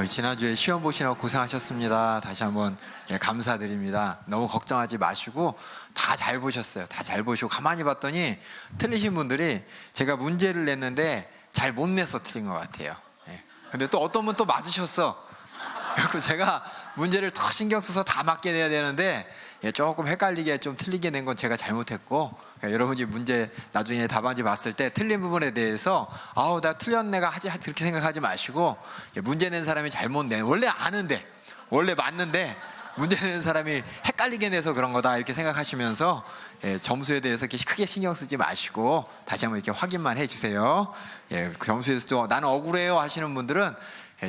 지난주에 시험 보시느라 고생하셨습니다. 다시 한번 감사드립니다. 너무 걱정하지 마시고 다 잘 보셨어요. 다 잘 보시고 가만히 봤더니 틀리신 분들이 제가 문제를 냈는데 잘 못 내서 틀린 것 같아요. 근데 또 어떤 분 또 맞으셨어. 그래서 제가 문제를 더 신경 써서 다 맞게 내야 되는데 조금 헷갈리게 좀 틀리게 낸 건 제가 잘못했고, 여러분이 문제 나중에 답안지 봤을 때 틀린 부분에 대해서 나 틀렸네가 그렇게 생각하지 마시고, 문제 낸 사람이 잘못 내, 원래 아는데 원래 맞는데 문제 낸 사람이 헷갈리게 내서 그런 거다 이렇게 생각하시면서 점수에 대해서 이렇게 크게 신경 쓰지 마시고 다시 한번 이렇게 확인만 해주세요. 그 점수에서도 나는 억울해요 하시는 분들은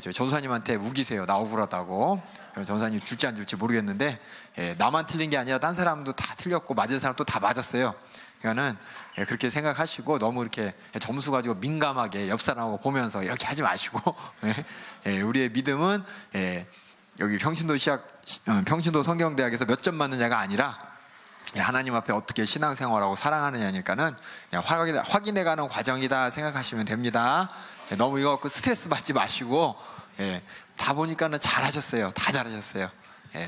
저 전사님한테 우기세요. 나 억울하다고. 전사님 줄지 안 줄지 모르겠는데 나만 틀린 게 아니라 딴 사람도 다 틀렸고 맞은 사람도 다 맞았어요. 그러니까는 그렇게 생각하시고 너무 이렇게 점수 가지고 민감하게 옆 사람하고 보면서 이렇게 하지 마시고 우리의 믿음은 여기 평신도 성경대학에서 몇 점 맞느냐가 아니라 하나님 앞에 어떻게 신앙생활하고 사랑하느냐니까는 확인해가는 과정이다 생각하시면 됩니다. 너무 이거 갖고 스트레스 받지 마시고 다 보니까는 잘하셨어요. 다 잘하셨어요.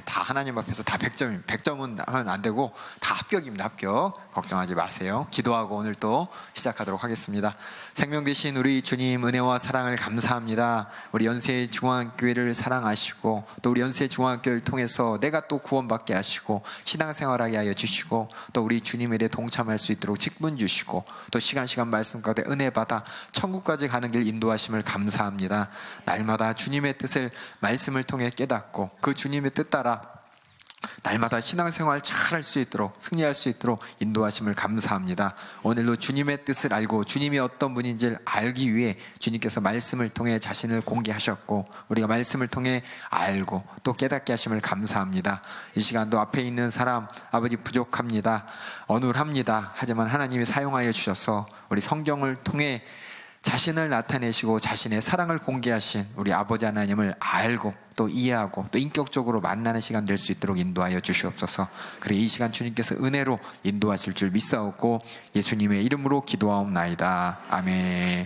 다 하나님 앞에서 다 100점은 하면 안 되고 다 합격입니다. 합격. 걱정하지 마세요. 기도하고 오늘 또 시작하도록 하겠습니다. 생명 되신 우리 주님 은혜와 사랑을 감사합니다. 우리 연세중앙교회를 사랑하시고 또 우리 연세중앙교회를 통해서 내가 또 구원받게 하시고 신앙생활하게 하여 주시고 또 우리 주님에 대해 동참할 수 있도록 직분 주시고 또 시간 말씀 가운데 은혜 받아 천국까지 가는 길 인도하심을 감사합니다. 날마다 주님의 뜻을 말씀을 통해 깨닫고 그 주님의 뜻 따라 날마다 신앙생활 잘할 수 있도록 승리할 수 있도록 인도하심을 감사합니다. 오늘도 주님의 뜻을 알고 주님이 어떤 분인지를 알기 위해 주님께서 말씀을 통해 자신을 공개하셨고 우리가 말씀을 통해 알고 또 깨닫게 하심을 감사합니다. 이 시간도 앞에 있는 사람 아버지 부족합니다. 어눌합니다. 하지만 하나님이 사용하여 주셔서 우리 성경을 통해 자신을 나타내시고 자신의 사랑을 공개하신 우리 아버지 하나님을 알고 또 이해하고 또 인격적으로 만나는 시간 될 수 있도록 인도하여 주시옵소서. 그래 이 시간 주님께서 은혜로 인도하실 줄 믿사옵고 예수님의 이름으로 기도하옵나이다. 아멘.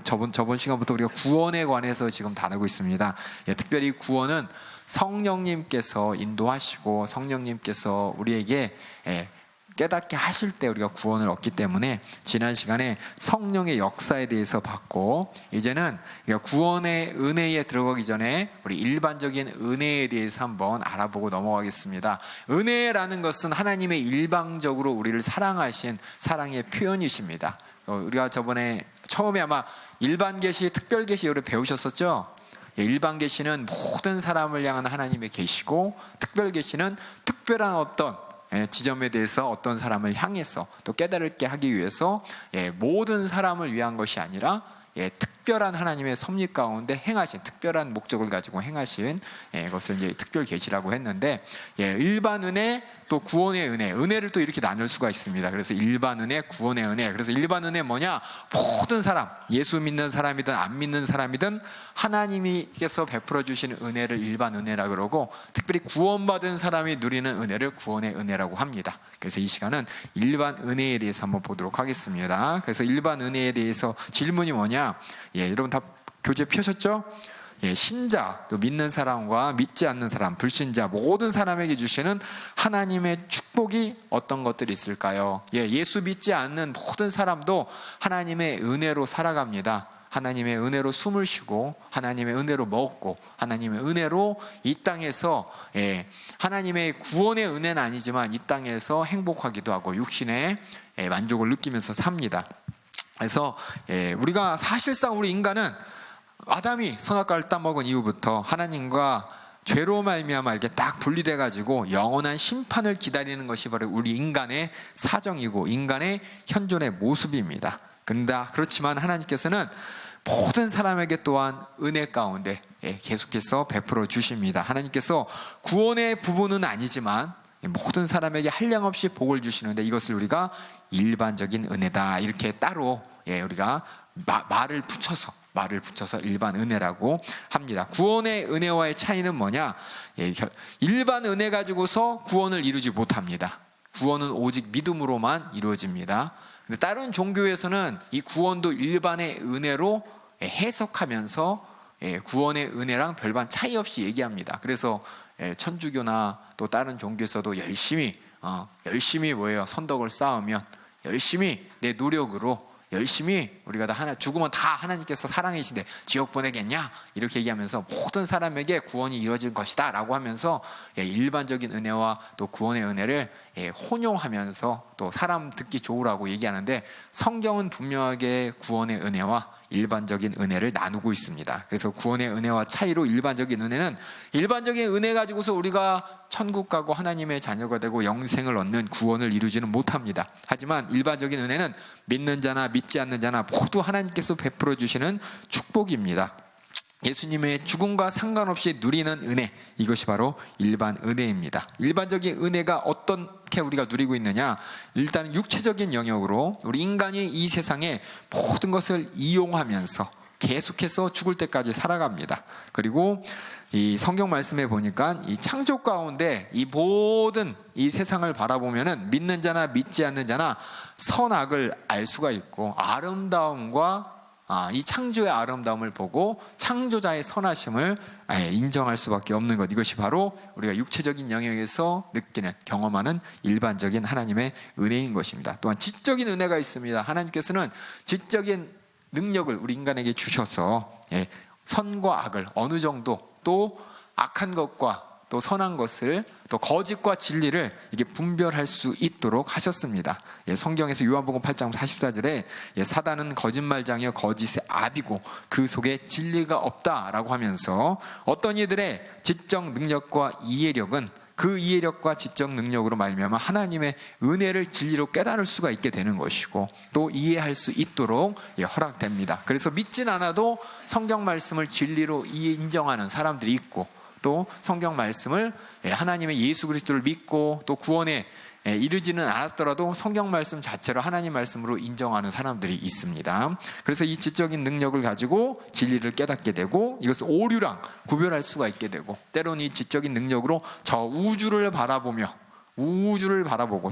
저번 시간부터 우리가 구원에 관해서 지금 다루고 있습니다. 특별히 구원은 성령님께서 인도하시고 성령님께서 우리에게 깨닫게 하실 때 우리가 구원을 얻기 때문에 지난 시간에 성령의 역사에 대해서 봤고 이제는 구원의 은혜에 들어가기 전에 우리 일반적인 은혜에 대해서 한번 알아보고 넘어가겠습니다. 은혜라는 것은 하나님의 일방적으로 우리를 사랑하신 사랑의 표현이십니다. 우리가 저번에 처음에 아마 일반 계시, 특별 계시 이걸 배우셨었죠? 일반 계시는 모든 사람을 향한 하나님의 계시고 특별 계시는 특별한 어떤 지점에 대해서 어떤 사람을 향해서 또 깨달게 하기 위해서 모든 사람을 위한 것이 아니라 특별한 하나님의 섭리 가운데 행하신 특별한 목적을 가지고 행하신 것을 이제 특별 계시라고 했는데 일반 은혜 또 구원의 은혜를 또 이렇게 나눌 수가 있습니다. 그래서 일반 은혜, 구원의 은혜. 그래서 일반 은혜 뭐냐? 모든 사람, 예수 믿는 사람이든 안 믿는 사람이든 하나님께서 베풀어 주신 은혜를 일반 은혜라 그러고 특별히 구원받은 사람이 누리는 은혜를 구원의 은혜라고 합니다. 그래서 이 시간은 일반 은혜에 대해서 한번 보도록 하겠습니다. 그래서 일반 은혜에 대해서 질문이 뭐냐? 여러분 다 교재 펴셨죠? 신자, 또 믿는 사람과 믿지 않는 사람, 불신자 모든 사람에게 주시는 하나님의 축복이 어떤 것들이 있을까요? 예수 믿지 않는 모든 사람도 하나님의 은혜로 살아갑니다. 하나님의 은혜로 숨을 쉬고 하나님의 은혜로 먹고 하나님의 은혜로 이 땅에서 하나님의 구원의 은혜는 아니지만 이 땅에서 행복하기도 하고 육신의 만족을 느끼면서 삽니다. 그래서 우리가 사실상 우리 인간은 아담이 선악과를 따먹은 이후부터 하나님과 죄로 말미암아 이렇게 딱 분리돼 가지고 영원한 심판을 기다리는 것이 바로 우리 인간의 사정이고 인간의 현존의 모습입니다. 그렇지만 하나님께서는 모든 사람에게 또한 은혜 가운데 계속해서 베풀어 주십니다. 하나님께서 구원의 부분은 아니지만 모든 사람에게 한량없이 복을 주시는데 이것을 우리가 일반적인 은혜다 이렇게 따로 우리가 말을 붙여서 일반 은혜라고 합니다. 구원의 은혜와의 차이는 뭐냐? 일반 은혜 가지고서 구원을 이루지 못합니다. 구원은 오직 믿음으로만 이루어집니다. 근데 다른 종교에서는 이 구원도 일반의 은혜로 해석하면서 구원의 은혜랑 별반 차이 없이 얘기합니다. 그래서 천주교나 또 다른 종교에서도 열심히 뭐예요? 선덕을 쌓으면 열심히 내 노력으로 열심히 우리가 다 죽으면 다 하나님께서 사랑이신데 지옥 보내겠냐? 이렇게 얘기하면서 모든 사람에게 구원이 이루어질 것이다 라고 하면서 일반적인 은혜와 또 구원의 은혜를 혼용하면서 또 사람 듣기 좋으라고 얘기하는데, 성경은 분명하게 구원의 은혜와 일반적인 은혜를 나누고 있습니다. 그래서 구원의 은혜와 차이로 일반적인 은혜는 일반적인 은혜 가지고서 우리가 천국 가고 하나님의 자녀가 되고 영생을 얻는 구원을 이루지는 못합니다. 하지만 일반적인 은혜는 믿는 자나 믿지 않는 자나 모두 하나님께서 베풀어 주시는 축복입니다. 예수님의 죽음과 상관없이 누리는 은혜, 이것이 바로 일반 은혜입니다. 일반적인 은혜가 어떻게 우리가 누리고 있느냐? 일단 육체적인 영역으로 우리 인간이 이 세상에 모든 것을 이용하면서 계속해서 죽을 때까지 살아갑니다. 그리고 이 성경 말씀에 보니까 이 창조 가운데 이 모든 이 세상을 바라보면은 믿는 자나 믿지 않는 자나 선악을 알 수가 있고, 아름다움과 이 창조의 아름다움을 보고 창조자의 선하심을 인정할 수밖에 없는 것, 이것이 바로 우리가 육체적인 영역에서 느끼는, 경험하는 일반적인 하나님의 은혜인 것입니다. 또한 지적인 은혜가 있습니다. 하나님께서는 지적인 능력을 우리 인간에게 주셔서 선과 악을 어느 정도, 또 악한 것과 또 선한 것을, 또 거짓과 진리를 이게 분별할 수 있도록 하셨습니다. 성경에서 요한복음 8장 44절에 사단은 거짓말장이여 거짓의 아비고 그 속에 진리가 없다라고 하면서 어떤 이들의 지적 능력과 이해력은 그 이해력과 지적 능력으로 말미암아 하나님의 은혜를 진리로 깨달을 수가 있게 되는 것이고, 또 이해할 수 있도록 허락됩니다. 그래서 믿진 않아도 성경 말씀을 진리로 인정하는 사람들이 있고, 또 성경 말씀을 하나님의 예수 그리스도를 믿고 또 구원에 이르지는 않았더라도 성경 말씀 자체로 하나님 말씀으로 인정하는 사람들이 있습니다. 그래서 이 지적인 능력을 가지고 진리를 깨닫게 되고, 이것을 오류랑 구별할 수가 있게 되고, 때로는 이 지적인 능력으로 저 우주를 바라보고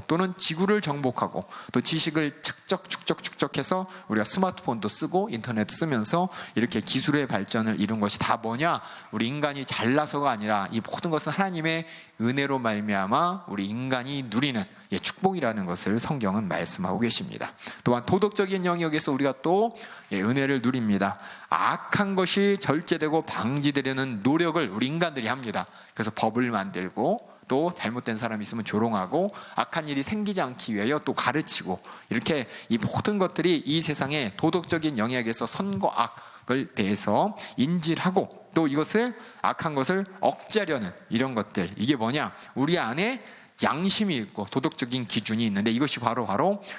또는 지구를 정복하고, 또 지식을 축적해서 우리가 스마트폰도 쓰고 인터넷도 쓰면서 이렇게 기술의 발전을 이룬 것이 다 뭐냐? 우리 인간이 잘나서가 아니라 이 모든 것은 하나님의 은혜로 말미암아 우리 인간이 누리는 축복이라는 것을 성경은 말씀하고 계십니다. 또한 도덕적인 영역에서 우리가 또 은혜를 누립니다. 악한 것이 절제되고 방지되려는 노력을 우리 인간들이 합니다. 그래서 법을 만들고, 또 잘못된 사람이 있으면 조롱하고, 악한 일이 생기지 않기 위하여 또 가르치고, 이렇게 이 모든 것들이 이 세상의 도덕적인 영역에서 선과 악을 대해서 인지를 하고, 또 이것을 악한 것을 억제하려는 이런 것들, 이게 뭐냐? 우리 안에 양심이 있고 도덕적인 기준이 있는데, 이것이 바로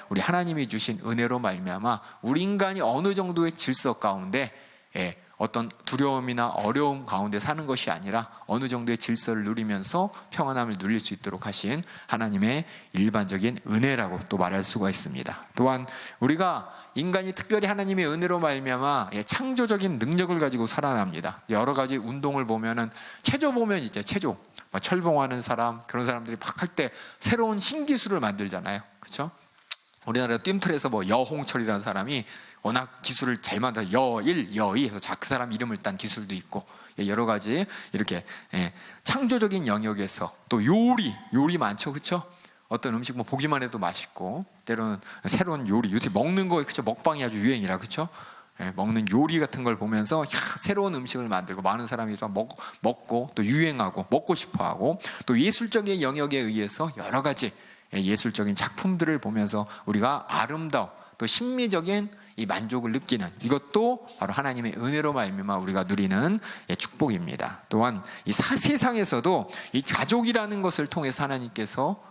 우리 하나님이 주신 은혜로 말미암아 우리 인간이 어느 정도의 질서 가운데 어떤 두려움이나 어려움 가운데 사는 것이 아니라 어느 정도의 질서를 누리면서 평안함을 누릴 수 있도록 하신 하나님의 일반적인 은혜라고 또 말할 수가 있습니다. 또한 우리가 인간이 특별히 하나님의 은혜로 말미암아 창조적인 능력을 가지고 살아납니다. 여러 가지 운동을 보면은 체조 보면 이제 체조 철봉하는 사람, 그런 사람들이 막 할 때 새로운 신기술을 만들잖아요. 그렇죠? 우리나라 뜀틀에서 여홍철이라는 사람이 워낙 기술을 잘 만들어 여일, 여이 해서 그 사람 이름을 딴 기술도 있고, 여러 가지 이렇게 창조적인 영역에서 또 요리 많죠, 그렇죠? 어떤 음식 보기만 해도 맛있고, 때로는 새로운 요리, 요새 먹는 거 그렇죠? 먹방이 아주 유행이라, 그렇죠? 먹는 요리 같은 걸 보면서 새로운 음식을 만들고 많은 사람이 먹고 또 유행하고 먹고 싶어하고, 또 예술적인 영역에 의해서 여러 가지 예술적인 작품들을 보면서 우리가 아름다움 또 심미적인 이 만족을 느끼는, 이것도 바로 하나님의 은혜로 말미암아 우리가 누리는 축복입니다. 또한 이 세상에서도 이 가족이라는 것을 통해서 하나님께서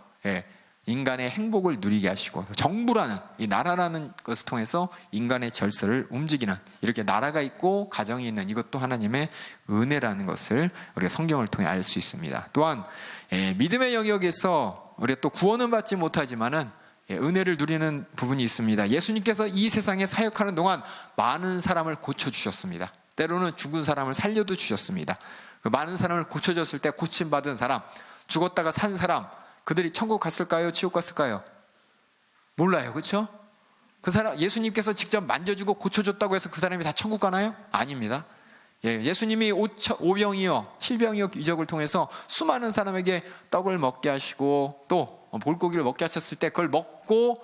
인간의 행복을 누리게 하시고, 정부라는 이 나라라는 것을 통해서 인간의 절서를 움직이는, 이렇게 나라가 있고 가정이 있는, 이것도 하나님의 은혜라는 것을 우리가 성경을 통해 알 수 있습니다. 또한 믿음의 영역에서 우리가 또 구원은 받지 못하지만은 은혜를 누리는 부분이 있습니다. 예수님께서 이 세상에 사역하는 동안 많은 사람을 고쳐주셨습니다. 때로는 죽은 사람을 살려도 주셨습니다. 그 많은 사람을 고쳐줬을 때 고침받은 사람, 죽었다가 산 사람, 그들이 천국 갔을까요? 지옥 갔을까요? 몰라요. 그렇죠? 그 사람 예수님께서 직접 만져주고 고쳐줬다고 해서 그 사람이 다 천국 가나요? 아닙니다. 예수님이 오병이어 7병이어 이적을 통해서 수많은 사람에게 떡을 먹게 하시고 또 볼고기를 먹게 하셨을 때 그걸 먹고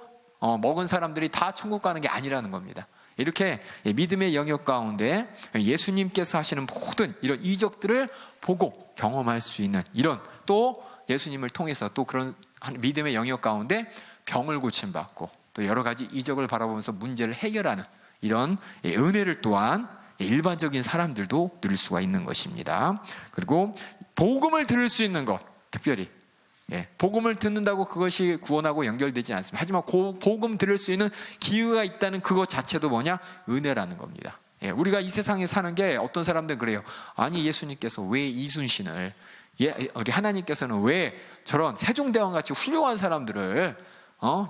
먹은 사람들이 다 천국 가는 게 아니라는 겁니다. 이렇게 믿음의 영역 가운데 예수님께서 하시는 모든 이런 이적들을 보고 경험할 수 있는 이런, 또 예수님을 통해서 또 그런 믿음의 영역 가운데 병을 고침받고 또 여러 가지 이적을 바라보면서 문제를 해결하는 이런 은혜를 또한 일반적인 사람들도 누릴 수가 있는 것입니다. 그리고 복음을 들을 수 있는 것, 특별히 복음을 듣는다고 그것이 구원하고 연결되지 않습니다. 하지만 복음 들을 수 있는 기회가 있다는 그것 자체도 뭐냐? 은혜라는 겁니다. 우리가 이 세상에 사는 게 어떤 사람들은 그래요. 아니, 예수님께서 왜 이순신을, 우리 하나님께서는 왜 저런 세종대왕같이 훌륭한 사람들을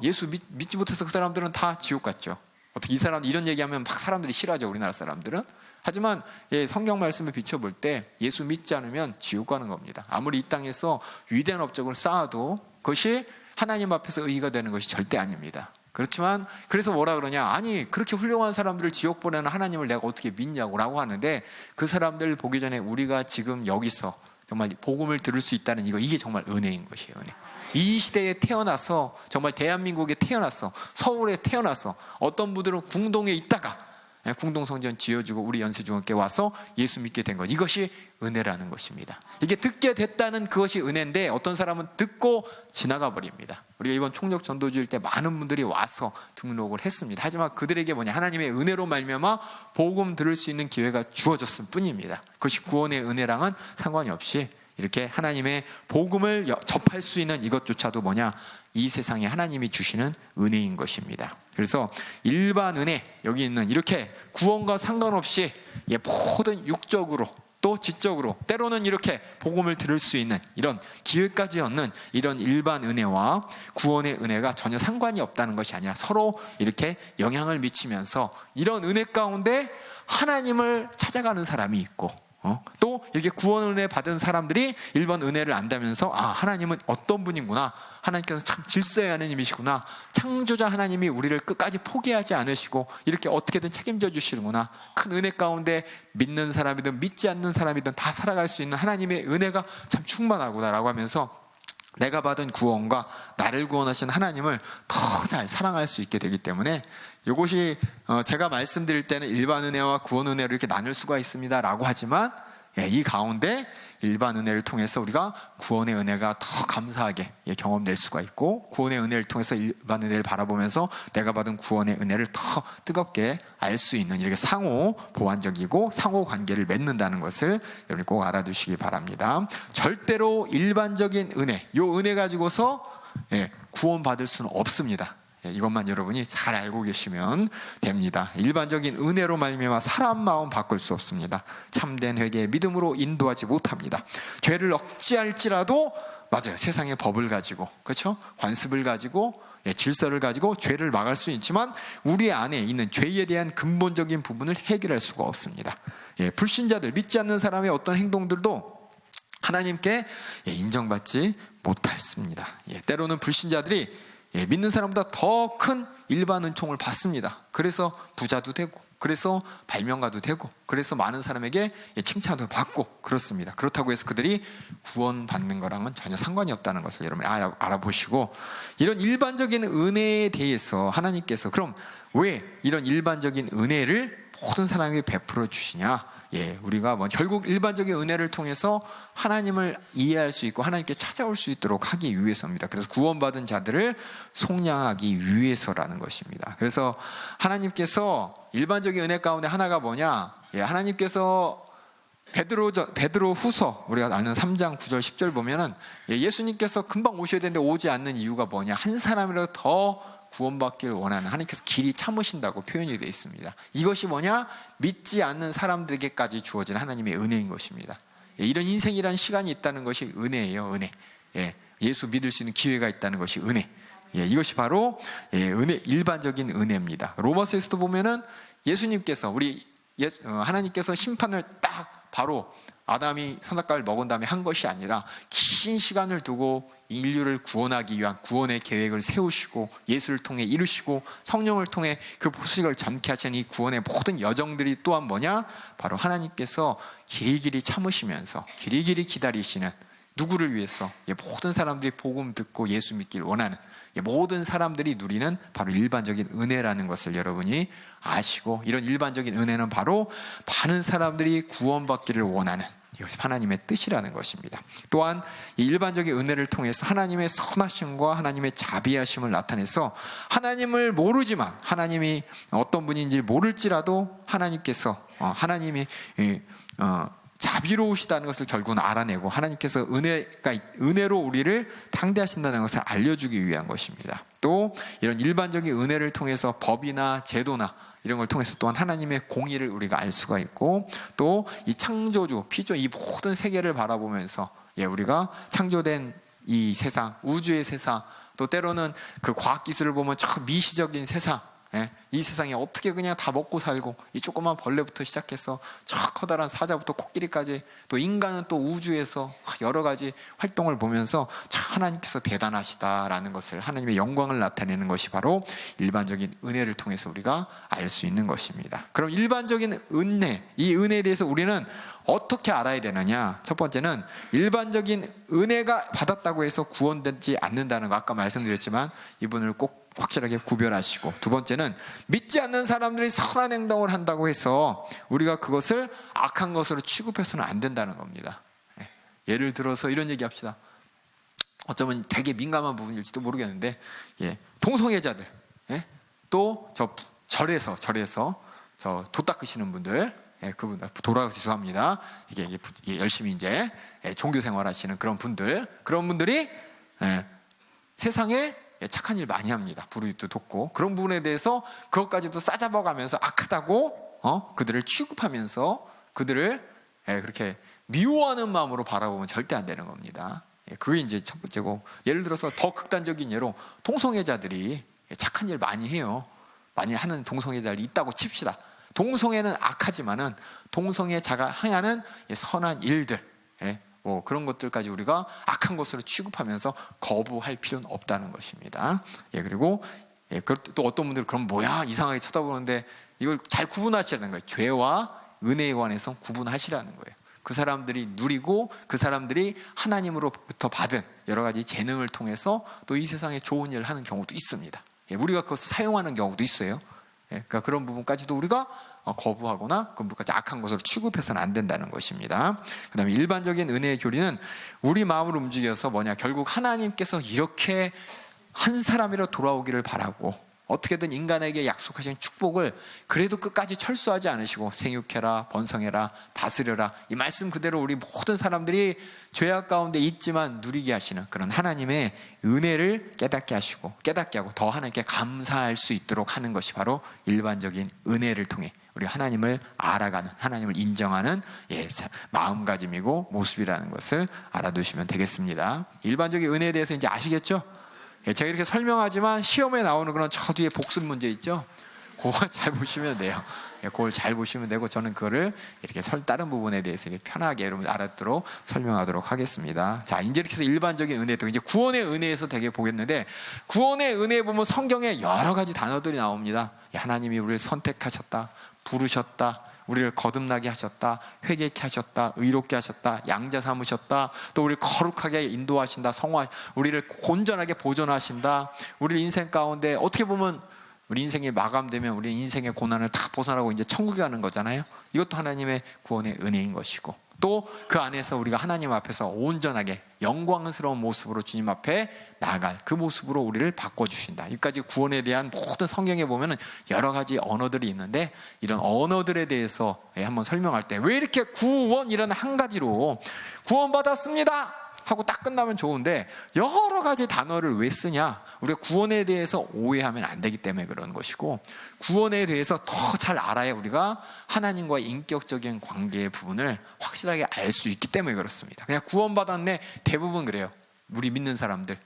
예수 믿지 못해서 그 사람들은 다 지옥 갔죠. 어떻게 이 사람 이런 얘기하면 막 사람들이 싫어하죠, 우리나라 사람들은. 하지만 성경 말씀을 비춰볼 때 예수 믿지 않으면 지옥 가는 겁니다. 아무리 이 땅에서 위대한 업적을 쌓아도 그것이 하나님 앞에서 의의가 되는 것이 절대 아닙니다. 그렇지만 그래서 뭐라 그러냐, 아니 그렇게 훌륭한 사람들을 지옥 보내는 하나님을 내가 어떻게 믿냐고 라고 하는데, 그 사람들 보기 전에 우리가 지금 여기서 정말 복음을 들을 수 있다는 이게 정말 은혜인 것이에요. 은혜. 이 시대에 태어나서, 정말 대한민국에 태어나서, 서울에 태어나서, 어떤 분들은 궁동에 있다가 궁동성전 지어주고 우리 연세중학교에 와서 예수 믿게 된 것, 이것이 은혜라는 것입니다. 이게 듣게 됐다는 그것이 은혜인데, 어떤 사람은 듣고 지나가 버립니다. 우리가 이번 총력 전도주일 때 많은 분들이 와서 등록을 했습니다. 하지만 그들에게 뭐냐, 하나님의 은혜로 말미암아 복음 들을 수 있는 기회가 주어졌을 뿐입니다. 그것이 구원의 은혜랑은 상관이 없이 이렇게 하나님의 복음을 접할 수 있는 이것조차도 뭐냐, 이 세상에 하나님이 주시는 은혜인 것입니다. 그래서 일반 은혜, 여기 있는 이렇게 구원과 상관없이 모든 육적으로 또 지적으로 때로는 이렇게 복음을 들을 수 있는 이런 기회까지 얻는 이런 일반 은혜와 구원의 은혜가 전혀 상관이 없다는 것이 아니라 서로 이렇게 영향을 미치면서 이런 은혜 가운데 하나님을 찾아가는 사람이 있고, 또 이렇게 구원 은혜 받은 사람들이 일반 은혜를 안다면서 하나님은 어떤 분이구나, 하나님께서 참 질서의 하나님이시구나, 창조자 하나님이 우리를 끝까지 포기하지 않으시고 이렇게 어떻게든 책임져 주시는구나, 큰 은혜 가운데 믿는 사람이든 믿지 않는 사람이든 다 살아갈 수 있는 하나님의 은혜가 참 충만하구나 라고 하면서 내가 받은 구원과 나를 구원하신 하나님을 더 잘 사랑할 수 있게 되기 때문에, 이것이 제가 말씀드릴 때는 일반 은혜와 구원 은혜로 이렇게 나눌 수가 있습니다 라고 하지만, 이 가운데 일반 은혜를 통해서 우리가 구원의 은혜가 더 감사하게 경험될 수가 있고, 구원의 은혜를 통해서 일반 은혜를 바라보면서 내가 받은 구원의 은혜를 더 뜨겁게 알 수 있는, 이렇게 상호 보완적이고 상호 관계를 맺는다는 것을 여러분이 꼭 알아두시기 바랍니다. 절대로 일반적인 은혜, 이 은혜 가지고서 구원받을 수는 없습니다. 이것만 여러분이 잘 알고 계시면 됩니다. 일반적인 은혜로 말미암아 사람 마음 바꿀 수 없습니다. 참된 회개의 믿음으로 인도하지 못합니다. 죄를 억제할지라도, 맞아요, 세상의 법을 가지고, 그렇죠? 관습을 가지고, 질서를 가지고 죄를 막을 수 있지만 우리 안에 있는 죄에 대한 근본적인 부분을 해결할 수가 없습니다. 불신자들, 믿지 않는 사람의 어떤 행동들도 하나님께 인정받지 못했습니다. 때로는 불신자들이 믿는 사람보다 더 큰 일반 은총을 받습니다. 그래서 부자도 되고, 그래서 발명가도 되고, 그래서 많은 사람에게 칭찬도 받고 그렇습니다. 그렇다고 해서 그들이 구원받는 거랑은 전혀 상관이 없다는 것을 여러분이 알아보시고, 이런 일반적인 은혜에 대해서 하나님께서 그럼 왜 이런 일반적인 은혜를 모든 사람에게 베풀어 주시냐? 우리가 결국 일반적인 은혜를 통해서 하나님을 이해할 수 있고 하나님께 찾아올 수 있도록 하기 위해서입니다. 그래서 구원받은 자들을 속량하기 위해서라는 것입니다. 그래서 하나님께서 일반적인 은혜 가운데 하나가 뭐냐? 하나님께서 베드로 후서, 우리가 아는 3장 9절 10절 보면은 예수님께서 금방 오셔야 되는데 오지 않는 이유가 뭐냐? 한 사람이라도 더 구원받기를 원하는, 하나님께서 길이 참으신다고 표현이 되어 있습니다. 이것이 뭐냐? 믿지 않는 사람들에게까지 주어진 하나님의 은혜인 것입니다. 이런 인생이라는 시간이 있다는 것이 은혜예요. 은혜. 예수 믿을 수 있는 기회가 있다는 것이 은혜. 이것이 바로 은혜, 일반적인 은혜입니다. 로마서에서도 보면은 예수님께서 하나님께서 심판을 딱 바로 아담이 선악과를 먹은 다음에 한 것이 아니라 긴 시간을 두고 인류를 구원하기 위한 구원의 계획을 세우시고 예수를 통해 이루시고 성령을 통해 그 소식을 전케 하시는 이 구원의 모든 여정들이 또한 뭐냐? 바로 하나님께서 길이길이 참으시면서 길이길이 기다리시는, 누구를 위해서? 모든 사람들이 복음 듣고 예수 믿기를 원하는, 모든 사람들이 누리는 바로 일반적인 은혜라는 것을 여러분이 아시고, 이런 일반적인 은혜는 바로 많은 사람들이 구원받기를 원하는, 이것이 하나님의 뜻이라는 것입니다. 또한 이 일반적인 은혜를 통해서 하나님의 선하심과 하나님의 자비하심을 나타내서 하나님을 모르지만, 하나님이 어떤 분인지 모를지라도 하나님께서 하나님이 자비로우시다는 것을 결국은 알아내고 하나님께서 은혜로 우리를 상대하신다는 것을 알려주기 위한 것입니다. 또 이런 일반적인 은혜를 통해서 법이나 제도나 이런 걸 통해서 또한 하나님의 공의를 우리가 알 수가 있고, 또 이 창조주, 피조, 이 모든 세계를 바라보면서 우리가 창조된 이 세상, 우주의 세상, 또 때로는 그 과학기술을 보면 저 미시적인 세상, 이 세상에 어떻게 그냥 다 먹고 살고, 이 조그만 벌레부터 시작해서 저 커다란 사자부터 코끼리까지, 또 인간은 또 우주에서 여러 가지 활동을 보면서 참 하나님께서 대단하시다라는 것을, 하나님의 영광을 나타내는 것이 바로 일반적인 은혜를 통해서 우리가 알 수 있는 것입니다. 그럼 일반적인 은혜, 이 은혜에 대해서 우리는 어떻게 알아야 되느냐? 첫 번째는 일반적인 은혜가 받았다고 해서 구원되지 않는다는 거, 아까 말씀드렸지만 이분을 꼭 확실하게 구별하시고, 두 번째는 믿지 않는 사람들이 선한 행동을 한다고 해서 우리가 그것을 악한 것으로 취급해서는 안 된다는 겁니다. 예를 들어서 이런 얘기 합시다. 어쩌면 되게 민감한 부분일지도 모르겠는데, 동성애자들, 또 저 절에서 저 도 닦으시는 분들, 그분 돌아가서 죄송합니다. 이게 열심히 이제 종교 생활하시는 그런 분들이 세상에 착한 일 많이 합니다. 불의도 돕고, 그런 부분에 대해서 그것까지도 싸잡아가면서 악하다고 그들을 취급하면서 그들을 그렇게 미워하는 마음으로 바라보면 절대 안 되는 겁니다. 그게 이제 첫 번째고, 예를 들어서 더 극단적인 예로 동성애자들이 착한 일 많이 해요. 많이 하는 동성애자들이 있다고 칩시다. 동성애는 악하지만은 동성애자가 행하는 선한 일들, 뭐 그런 것들까지 우리가 악한 것으로 취급하면서 거부할 필요는 없다는 것입니다. 그리고 또 어떤 분들은 그럼 뭐야 이상하게 쳐다보는데, 이걸 잘 구분하시라는 거예요. 죄와 은혜에 관해서 구분하시라는 거예요. 그 사람들이 누리고 그 사람들이 하나님으로부터 받은 여러 가지 재능을 통해서 또 이 세상에 좋은 일을 하는 경우도 있습니다. 우리가 그것을 사용하는 경우도 있어요. 그러니까 그런 부분까지도 우리가 거부하거나 그 부분까지 악한 것으로 취급해서는 안 된다는 것입니다. 그 다음에 일반적인 은혜의 교리는 우리 마음을 움직여서 뭐냐, 결국 하나님께서 이렇게 한 사람이라 돌아오기를 바라고, 어떻게든 인간에게 약속하신 축복을 그래도 끝까지 철수하지 않으시고 생육해라, 번성해라, 다스려라, 이 말씀 그대로 우리 모든 사람들이 죄악 가운데 있지만 누리게 하시는 그런 하나님의 은혜를 깨닫게 하고 더 하나님께 감사할 수 있도록 하는 것이 바로 일반적인 은혜를 통해 우리 하나님을 알아가는, 하나님을 인정하는 마음가짐이고 모습이라는 것을 알아두시면 되겠습니다. 일반적인 은혜에 대해서 이제 아시겠죠? 제가 이렇게 설명하지만 시험에 나오는 그런 저 뒤에 복습 문제 있죠? 그거 잘 보시면 돼요. 그걸 잘 보시면 되고, 저는 그거를 이렇게 다른 부분에 대해서 편하게 여러분 알아듣도록 설명하도록 하겠습니다. 자, 이제 이렇게 해서 일반적인 은혜도 이제 구원의 은혜에서 되게 보겠는데, 구원의 은혜에 보면 성경에 여러 가지 단어들이 나옵니다. 하나님이 우리를 선택하셨다, 부르셨다, 우리를 거듭나게 하셨다, 회개케 하셨다, 의롭게 하셨다, 양자 삼으셨다, 또 우리를 거룩하게 인도하신다, 우리를 온전하게 보존하신다. 우리 인생 가운데 어떻게 보면 우리 인생이 마감되면 우리 인생의 고난을 다 벗어나고 이제 천국에 가는 거잖아요. 이것도 하나님의 구원의 은혜인 것이고, 또 그 안에서 우리가 하나님 앞에서 온전하게 영광스러운 모습으로 주님 앞에 나아갈 그 모습으로 우리를 바꿔주신다. 여기까지 구원에 대한 모든 성경에 보면 여러 가지 언어들이 있는데, 이런 언어들에 대해서 한번 설명할 때 왜 이렇게 구원이라는 한 가지로 구원받았습니다 하고 딱 끝나면 좋은데 여러 가지 단어를 왜 쓰냐? 우리가 구원에 대해서 오해하면 안 되기 때문에 그런 것이고, 구원에 대해서 더 잘 알아야 우리가 하나님과의 인격적인 관계의 부분을 확실하게 알 수 있기 때문에 그렇습니다. 그냥 구원받았네, 대부분 그래요. 우리 믿는 사람들,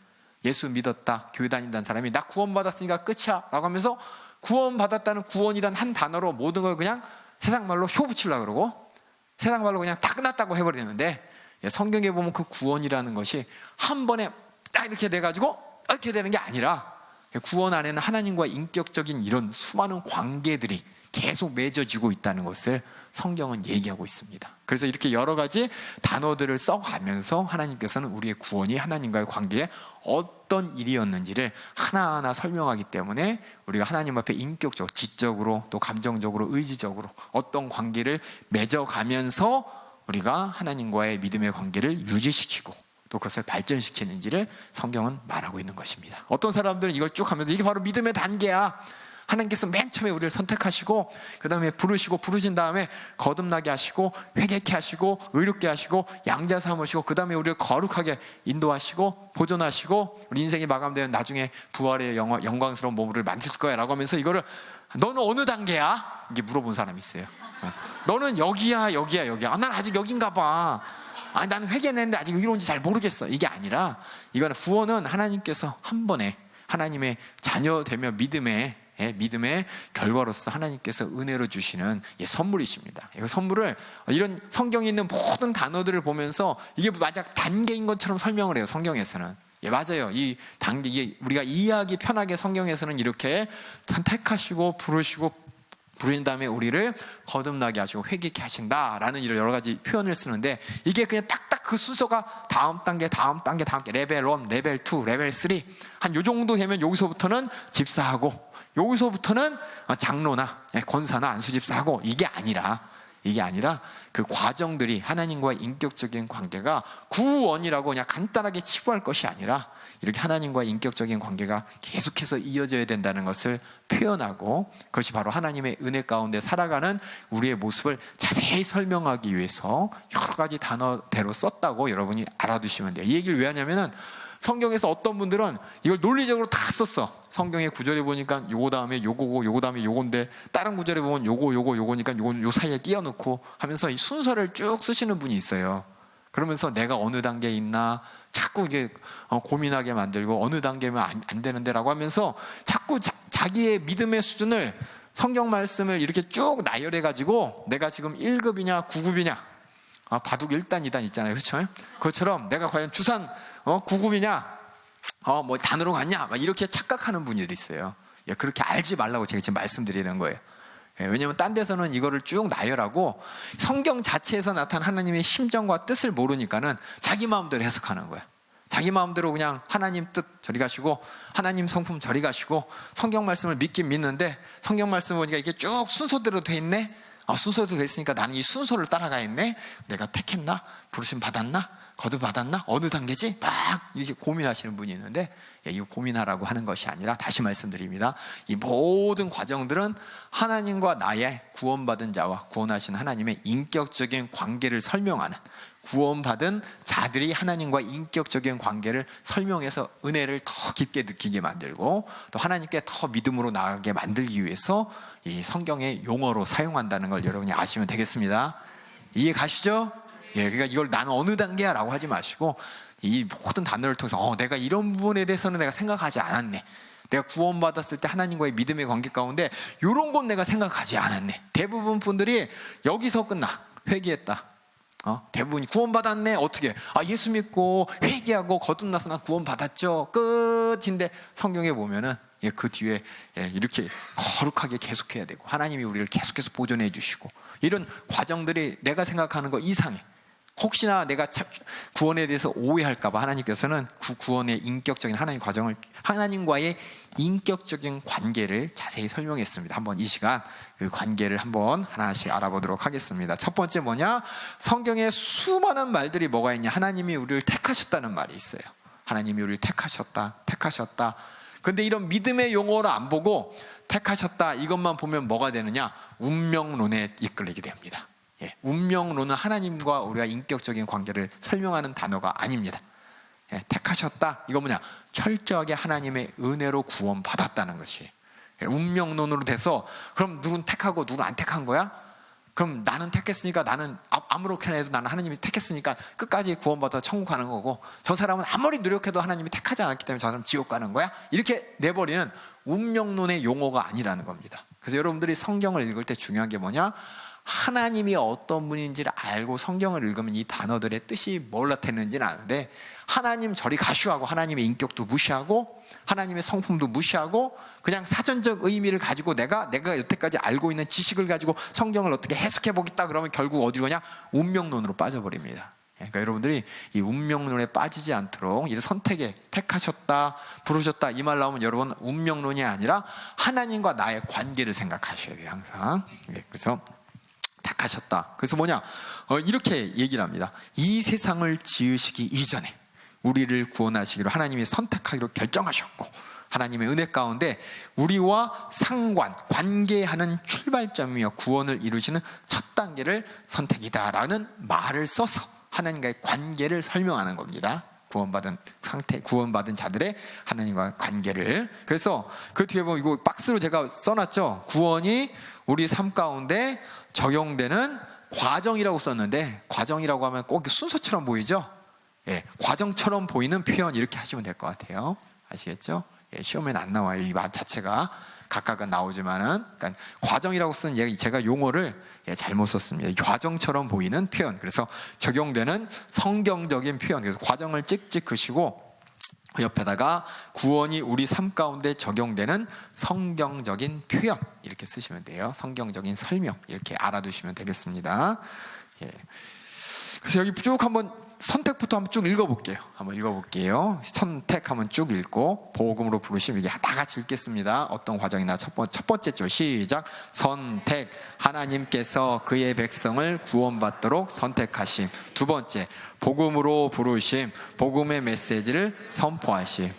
예수 믿었다, 교회 다닌다는 사람이 나 구원받았으니까 끝이야 라고 하면서 구원받았다는 구원이란 한 단어로 모든 걸 그냥 세상 말로 쇼 붙이려고 그러고, 세상 말로 그냥 다 끝났다고 해버리는데, 성경에 보면 그 구원이라는 것이 한 번에 딱 이렇게 돼가지고 이렇게 되는 게 아니라, 구원 안에는 하나님과 인격적인 이런 수많은 관계들이 계속 맺어지고 있다는 것을 성경은 얘기하고 있습니다. 그래서 이렇게 여러 가지 단어들을 써가면서 하나님께서는 우리의 구원이 하나님과의 관계에 어떤 일이었는지를 하나하나 설명하기 때문에 우리가 하나님 앞에 인격적으로, 지적으로, 또 감정적으로, 의지적으로 어떤 관계를 맺어가면서 우리가 하나님과의 믿음의 관계를 유지시키고 또 그것을 발전시키는지를 성경은 말하고 있는 것입니다. 어떤 사람들은 이걸 쭉 하면서 이게 바로 믿음의 단계야, 하나님께서 맨 처음에 우리를 선택하시고 그 다음에 부르신 다음에 거듭나게 하시고 회개케 하시고 의롭게 하시고 양자 삼으시고 그 다음에 우리를 거룩하게 인도하시고 보존하시고 우리 인생이 마감되면 나중에 부활의 영광스러운 몸을 만드실 거야 라고 하면서 이거를 너는 어느 단계야? 이게 물어본 사람이 있어요. 너는 여기야? 난 아직 여긴가 봐. 아니, 나는 회개했는데 아직 이런지 잘 모르겠어. 이게 아니라 이거는 구원은 하나님께서 한 번에 하나님의 자녀되며 믿음의 결과로서 하나님께서 은혜로 주시는 선물이십니다. 이 선물을 이런 성경에 있는 모든 단어들을 보면서 이게 마작 단계인 것처럼 설명을 해요. 성경에서는. 맞아요. 이 단계, 이게 우리가 이해하기 편하게 성경에서는 이렇게 선택하시고 부르신 다음에 우리를 거듭나게 하시고 회개케 하신다라는 이런 여러 가지 표현을 쓰는데, 이게 그냥 딱딱 그 순서가 다음 단계, 레벨 1, 레벨 2, 레벨 3 한 요 정도 되면 여기서부터는 집사하고 여기서부터는 장로나 권사나 안수집사하고, 이게 아니라 그 과정들이 하나님과의 인격적인 관계가 구원이라고 그냥 간단하게 치부할 것이 아니라 이렇게 하나님과의 인격적인 관계가 계속해서 이어져야 된다는 것을 표현하고, 그것이 바로 하나님의 은혜 가운데 살아가는 우리의 모습을 자세히 설명하기 위해서 여러 가지 단어대로 썼다고 여러분이 알아두시면 돼요. 이 얘기를 왜 하냐면은 성경에서 어떤 분들은 이걸 논리적으로 다 썼어. 성경의 구절에 보니까 요거 다음에 요거고 요거 다음에 요건데 다른 구절에 보면 요거니까 요 사이에 끼워놓고 하면서 이 순서를 쭉 쓰시는 분이 있어요. 그러면서 내가 어느 단계에 있나 자꾸 이게 고민하게 만들고 어느 단계면 안 되는데 라고 하면서 자꾸 자기의 믿음의 수준을 성경 말씀을 이렇게 쭉 나열해 가지고 내가 지금 1급이냐 9급이냐 바둑 1단 2단 있잖아요. 그렇죠? 그것처럼 내가 과연 주산 9급이냐 뭐 단으로 갔냐 이렇게 착각하는 분들이 있어요. 그렇게 알지 말라고 제가 지금 말씀드리는 거예요. 왜냐하면 딴 데서는 이거를 쭉 나열하고 성경 자체에서 나타난 하나님의 심정과 뜻을 모르니까는 자기 마음대로 해석하는 거야. 자기 마음대로 그냥 하나님 뜻 저리 가시고 하나님 성품 저리 가시고 성경 말씀을 믿긴 믿는데 성경 말씀 보니까 이게 쭉 순서대로 돼 있네. 순서대로 돼 있으니까 나는 이 순서를 따라가 있네. 내가 택했나? 부르심 받았나? 거듭 받았나? 어느 단계지? 막 이렇게 고민하시는 분이 있는데 이거 고민하라고 하는 것이 아니라 다시 말씀드립니다. 이 모든 과정들은 하나님과 나의 구원받은 자와 구원하신 하나님의 인격적인 관계를 설명하는, 구원받은 자들이 하나님과 인격적인 관계를 설명해서 은혜를 더 깊게 느끼게 만들고 또 하나님께 더 믿음으로 나아가게 만들기 위해서 이 성경의 용어로 사용한다는 걸 여러분이 아시면 되겠습니다. 이해 가시죠? 그러니까 이걸 나는 어느 단계야 라고 하지 마시고 이 모든 단어를 통해서 내가 이런 부분에 대해서는 내가 생각하지 않았네. 내가 구원받았을 때 하나님과의 믿음의 관계 가운데 이런 건 내가 생각하지 않았네. 대부분 분들이 여기서 끝나. 회개했다. 대부분이 구원받았네. 어떻게? 예수 믿고 회개하고 거듭나서 난 구원받았죠. 끝인데 성경에 보면은 그 뒤에 이렇게 거룩하게 계속해야 되고 하나님이 우리를 계속해서 보존해 주시고 이런 과정들이 내가 생각하는 거 이상해. 혹시나 내가 구원에 대해서 오해할까봐 하나님께서는 구원의 인격적인 하나님 과정을, 하나님과의 인격적인 관계를 자세히 설명했습니다. 한번 이 시간 그 관계를 한번 하나씩 알아보도록 하겠습니다. 첫 번째 뭐냐? 성경에 수많은 말들이 뭐가 있냐? 하나님이 우리를 택하셨다는 말이 있어요. 하나님이 우리를 택하셨다. 근데 이런 믿음의 용어를 안 보고 택하셨다 이것만 보면 뭐가 되느냐? 운명론에 이끌리게 됩니다. 운명론은 하나님과 우리가 인격적인 관계를 설명하는 단어가 아닙니다. 택하셨다 이거 뭐냐? 철저하게 하나님의 은혜로 구원받았다는 것이 운명론으로 돼서 그럼 누군 택하고 누군 안 택한 거야? 그럼 나는 택했으니까 나는 아무렇게나 해도 나는 하나님이 택했으니까 끝까지 구원받아 천국 가는 거고 저 사람은 아무리 노력해도 하나님이 택하지 않았기 때문에 저 사람은 지옥 가는 거야? 이렇게 내버리는 운명론의 용어가 아니라는 겁니다. 그래서 여러분들이 성경을 읽을 때 중요한 게 뭐냐? 하나님이 어떤 분인지를 알고 성경을 읽으면 이 단어들의 뜻이 뭘 나타내는지는 아는데, 하나님 저리 가시하고 하나님의 인격도 무시하고 하나님의 성품도 무시하고 그냥 사전적 의미를 가지고 내가 여태까지 알고 있는 지식을 가지고 성경을 어떻게 해석해 보겠다 그러면 결국 어디로 가냐? 운명론으로 빠져버립니다. 그러니까 여러분들이 이 운명론에 빠지지 않도록, 이 선택에 택하셨다, 부르셨다 이 말 나오면 여러분 운명론이 아니라 하나님과 나의 관계를 생각하셔야 돼요, 항상. 그래서 택하셨다. 그래서 뭐냐? 이렇게 얘기를 합니다. 이 세상을 지으시기 이전에 우리를 구원하시기로 하나님이 선택하기로 결정하셨고, 하나님의 은혜 가운데 우리와 관계하는 출발점이며 구원을 이루시는 첫 단계를 선택이다라는 말을 써서 하나님과의 관계를 설명하는 겁니다. 구원받은 자들의 하나님과 관계를. 그래서 그 뒤에 보면 이거 박스로 제가 써놨죠. 구원이 우리 삶 가운데 적용되는 과정이라고 썼는데, 과정이라고 하면 꼭 순서처럼 보이죠? 과정처럼 보이는 표현, 이렇게 하시면 될 것 같아요. 아시겠죠? 시험에는 안 나와요. 이 말 자체가 각각은 나오지만은, 그러니까 과정이라고 쓴 제가 용어를 잘못 썼습니다. 과정처럼 보이는 표현. 그래서 적용되는 성경적인 표현. 그래서 과정을 찍찍 그시고 그 옆에다가 구원이 우리 삶 가운데 적용되는 성경적인 표현, 이렇게 쓰시면 돼요. 성경적인 설명, 이렇게 알아두시면 되겠습니다. 그래서 여기 쭉 한번 선택부터 한번 쭉 읽어볼게요. 선택 한번 쭉 읽고 복음으로 부르심, 이게 다 같이 읽겠습니다. 어떤 과정이나 첫 번째 줄 시작. 선택, 하나님께서 그의 백성을 구원받도록 선택하심. 두 번째, 복음으로 부르심, 복음의 메시지를 선포하심.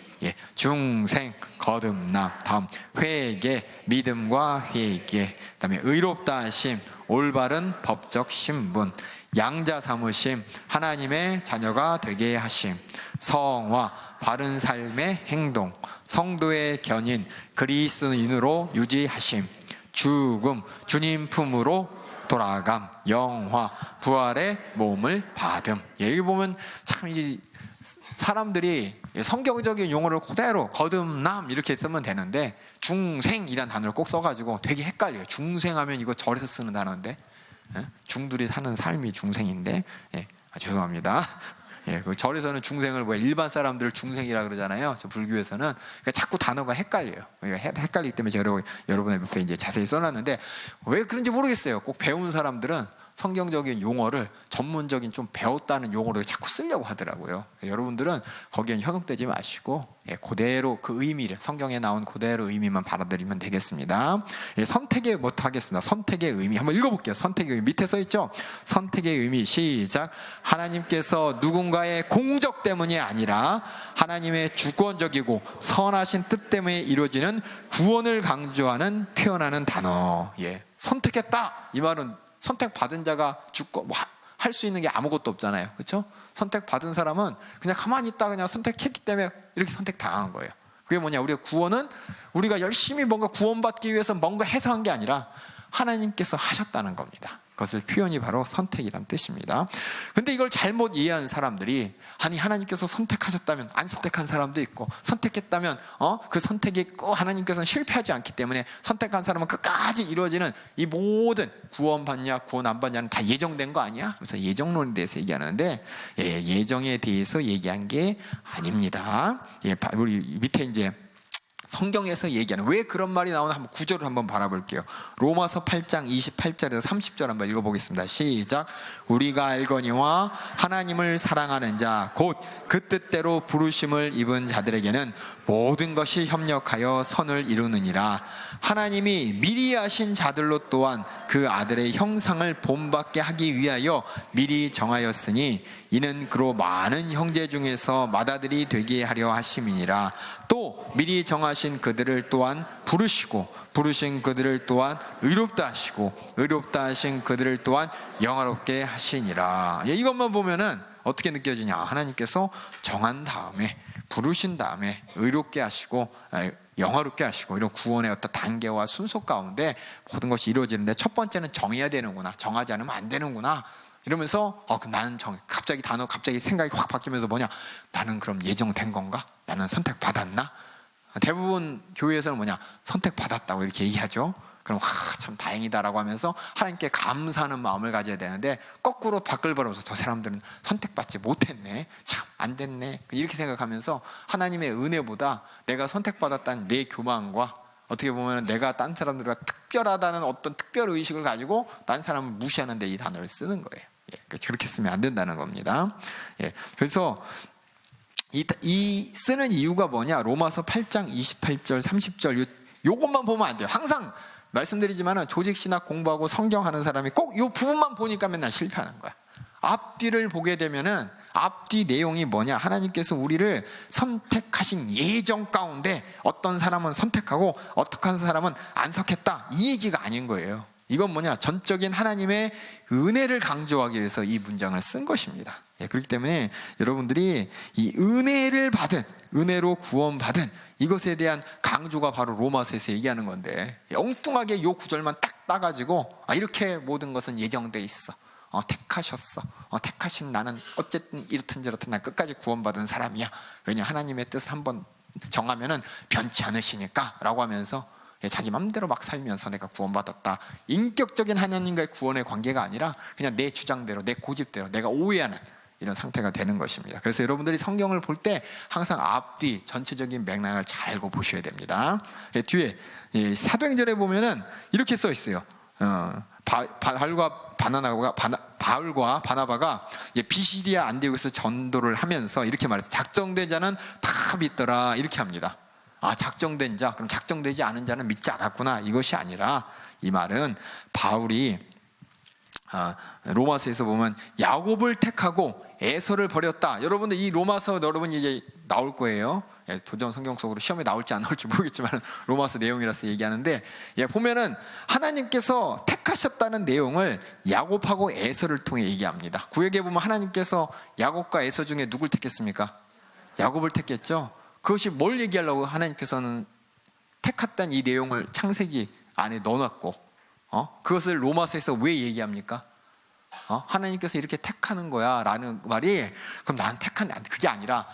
중생, 거듭남. 다음 회개, 믿음과 회개. 그다음에 의롭다 하심, 올바른 법적 신분. 양자 삼으심, 하나님의 자녀가 되게 하심. 성화, 바른 삶의 행동. 성도의 견인, 그리스도인으로 유지하심. 죽음, 주님 품으로 돌아감. 영화, 부활의 몸을 받음. 여기 보면 참 이 사람들이 성경적인 용어를 그대로 거듭남 이렇게 쓰면 되는데, 중생이란 단어를 꼭 써가지고 되게 헷갈려요. 중생하면 이거 절에서 쓰는 단어인데, 중들이 사는 삶이 중생인데, 죄송합니다. 그 절에서는 중생을 일반 사람들을 중생이라 그러잖아요. 저 불교에서는. 그러니까 자꾸 단어가 헷갈려요. 헷갈리기 때문에 제가 여러분의 옆에 이제 자세히 써놨는데, 왜 그런지 모르겠어요. 꼭 배운 사람들은 성경적인 용어를 전문적인 좀 배웠다는 용어로 자꾸 쓰려고 하더라고요. 여러분들은 거기엔 현혹되지 마시고 그대로 그 의미를, 성경에 나온 그대로 의미만 받아들이면 되겠습니다. 선택의 뭐부터 하겠습니다. 선택의 의미 한번 읽어볼게요. 선택의 의미 밑에 써있죠. 선택의 의미 시작. 하나님께서 누군가의 공적 때문이 아니라 하나님의 주권적이고 선하신 뜻 때문에 이루어지는 구원을 강조하는, 표현하는 단어. 선택했다 이 말은 선택받은 자가 할 수 있는 게 아무것도 없잖아요. 그렇죠? 선택받은 사람은 그냥 가만히 있다 그냥 선택했기 때문에 이렇게 선택당한 거예요. 그게 뭐냐? 우리가 구원은 우리가 열심히 뭔가 구원받기 위해서 뭔가 해서 한 게 아니라 하나님께서 하셨다는 겁니다. 그것을 표현이 바로 선택이란 뜻입니다. 근데 이걸 잘못 이해하는 사람들이, 아니 하나님께서 선택하셨다면 안 선택한 사람도 있고, 선택했다면 그 선택이 꼭 하나님께서는 실패하지 않기 때문에 선택한 사람은 끝까지 이루어지는 이 모든 구원받냐 구원 안 받냐는 다 예정된 거 아니야? 그래서 예정론에 대해서 얘기하는데, 예정에 대해서 얘기한 게 아닙니다. 우리 밑에 이제 성경에서 얘기하는, 왜 그런 말이 나오나 한번 구절을 한번 바라볼게요. 로마서 8장 28절에서 30절 한번 읽어보겠습니다. 시작. 우리가 알거니와 하나님을 사랑하는 자 곧 그 뜻대로 부르심을 입은 자들에게는 모든 것이 협력하여 선을 이루느니라. 하나님이 미리 하신 자들로 또한 그 아들의 형상을 본받게 하기 위하여 미리 정하였으니 이는 그로 많은 형제 중에서 맏아들이 되게 하려 하심이니라. 또 미리 정하신 그들을 또한 부르시고 부르신 그들을 또한 의롭다 하시고 의롭다 하신 그들을 또한 영화롭게 하시니라. 이것만 보면은 어떻게 느껴지냐? 하나님께서 정한 다음에, 부르신 다음에 의롭게 하시고 영화롭게 하시고, 이런 구원의 어떤 단계와 순서 가운데 모든 것이 이루어지는데, 첫 번째는 정해야 되는구나, 정하지 않으면 안 되는구나 이러면서 나는 갑자기 생각이 확 바뀌면서 뭐냐? 나는 그럼 예정된 건가? 나는 선택받았나? 대부분 교회에서는 뭐냐? 선택받았다고 이렇게 얘기하죠. 그럼 참 다행이다라고 하면서 하나님께 감사하는 마음을 가져야 되는데, 거꾸로 밖을 바라보면서 저 사람들은 선택받지 못했네, 참 안 됐네, 이렇게 생각하면서 하나님의 은혜보다 내가 선택받았다는 내 교만과, 어떻게 보면 내가 딴 사람들과 특별하다는 어떤 특별 의식을 가지고 딴 사람을 무시하는 데 이 단어를 쓰는 거예요. 그렇게 쓰면 안 된다는 겁니다. 그래서 이 쓰는 이유가 뭐냐? 로마서 8장 28절 30절 요것만 보면 안 돼요. 항상 말씀드리지만 조직신학 공부하고 성경하는 사람이 꼭 이 부분만 보니까 맨날 실패하는 거야. 앞뒤를 보게 되면은 앞뒤 내용이 뭐냐? 하나님께서 우리를 선택하신 예정 가운데 어떤 사람은 선택하고 어떤 사람은 안 선택했다, 이 얘기가 아닌 거예요. 이건 뭐냐? 전적인 하나님의 은혜를 강조하기 위해서 이 문장을 쓴 것입니다. 그렇기 때문에 여러분들이 이 은혜를 받은, 은혜로 구원받은 이것에 대한 강조가 바로 로마서에서 얘기하는 건데, 엉뚱하게 이 구절만 딱 따가지고 이렇게 모든 것은 예정돼 있어, 택하셨어, 택하신 나는 어쨌든 이렇든 저렇든 난 끝까지 구원받은 사람이야, 왜냐 하나님의 뜻을 한번 정하면은 변치 않으시니까 라고 하면서 자기 맘대로 막 살면서 내가 구원받았다, 인격적인 하나님과의 구원의 관계가 아니라 그냥 내 주장대로, 내 고집대로 내가 오해하는 이런 상태가 되는 것입니다. 그래서 여러분들이 성경을 볼 때 항상 앞뒤 전체적인 맥락을 잘 알고 보셔야 됩니다. 뒤에 사도행전에 보면은 이렇게 써 있어요. 바울과 바나바가 비시디아 안디옥에서 전도를 하면서 이렇게 말했어요. 작정된 자는 다 믿더라, 이렇게 합니다. 작정된 자, 그럼 작정되지 않은 자는 믿지 않았구나, 이것이 아니라, 이 말은 바울이 로마서에서 보면 야곱을 택하고 에서를 버렸다. 여러분들 이 로마서 여러분 이제 나올 거예요. 도전 성경 속으로 시험에 나올지 안 나올지 모르겠지만 로마서 내용이라서 얘기하는데, 보면은 하나님께서 택하셨다는 내용을 야곱하고 에서를 통해 얘기합니다. 구약에 보면 하나님께서 야곱과 에서 중에 누굴 택했습니까? 야곱을 택했죠. 그것이 뭘 얘기하려고 하나님께서는 택했다는 이 내용을 창세기 안에 넣어놨고, 그것을 로마서에서 왜 얘기합니까? 하나님께서 이렇게 택하는 거야 라는 말이, 그럼 난 택한, 그게 아니라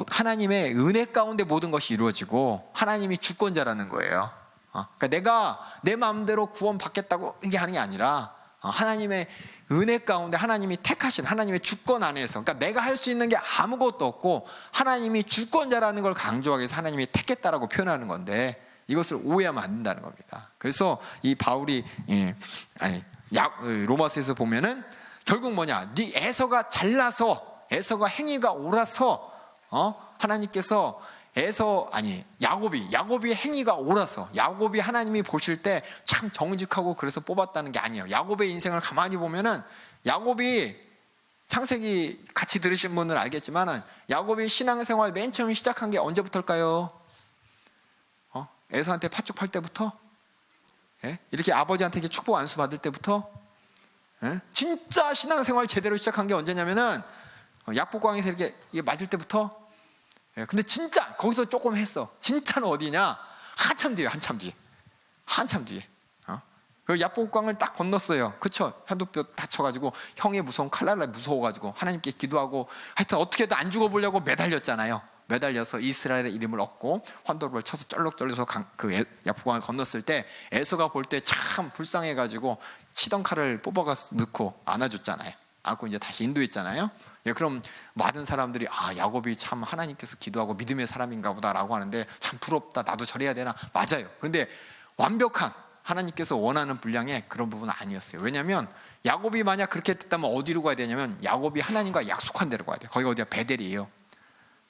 하나님의 은혜 가운데 모든 것이 이루어지고 하나님이 주권자라는 거예요. 그러니까 내가 내 마음대로 구원 받겠다고 이게 하는 게 아니라, 하나님의 은혜 가운데 하나님이 택하신 하나님의 주권 안에서, 그러니까 내가 할 수 있는 게 아무것도 없고 하나님이 주권자라는 걸 강조하기 위해서 하나님이 택했다라고 표현하는 건데, 이것을 오해하면 안 된다는 겁니다. 그래서 이 바울이 로마서에서 보면은 결국 뭐냐? 네 에서가 잘나서, 에서가 행위가 옳아서, 하나님께서 야곱이 행위가 옳아서, 야곱이 하나님이 보실 때 참 정직하고 그래서 뽑았다는 게 아니에요. 야곱의 인생을 가만히 보면은, 야곱이 창세기 같이 들으신 분은 알겠지만은 야곱이 신앙생활 맨 처음 시작한 게 언제부터일까요? 에서한테 팥죽 팔 때부터? 이렇게 아버지한테 이렇게 축복 안수 받을 때부터? 진짜 신앙생활 제대로 시작한 게 언제냐면은 약복강에서 이렇게 맞을 때부터? 근데 진짜 거기서 조금 했어. 진짜는 어디냐? 한참 뒤에. 그 약복강을 딱 건넜어요. 그쵸? 현도뼈 다쳐가지고 형의 무서운 칼날라 무서워가지고 하나님께 기도하고, 하여튼 어떻게든 안 죽어보려고 매달렸잖아요. 매달려서 이스라엘의 이름을 얻고 환도를 쳐서 쩔럭쩔려서 그 약복강을 건넜을 때 에서가 볼 때 참 불쌍해가지고 치던 칼을 뽑아가 넣고 안아줬잖아요. 안고 이제 다시 인도했잖아요. 그럼 많은 사람들이 야곱이 참 하나님께서 기도하고 믿음의 사람인가 보다라고 하는데, 참 부럽다, 나도 저래야 되나. 맞아요. 근데 완벽한 하나님께서 원하는 분량의 그런 부분은 아니었어요. 왜냐하면 야곱이 만약 그렇게 됐다면 어디로 가야 되냐면, 야곱이 하나님과 약속한 데로 가야 돼요. 거기가 어디야? 베델이에요.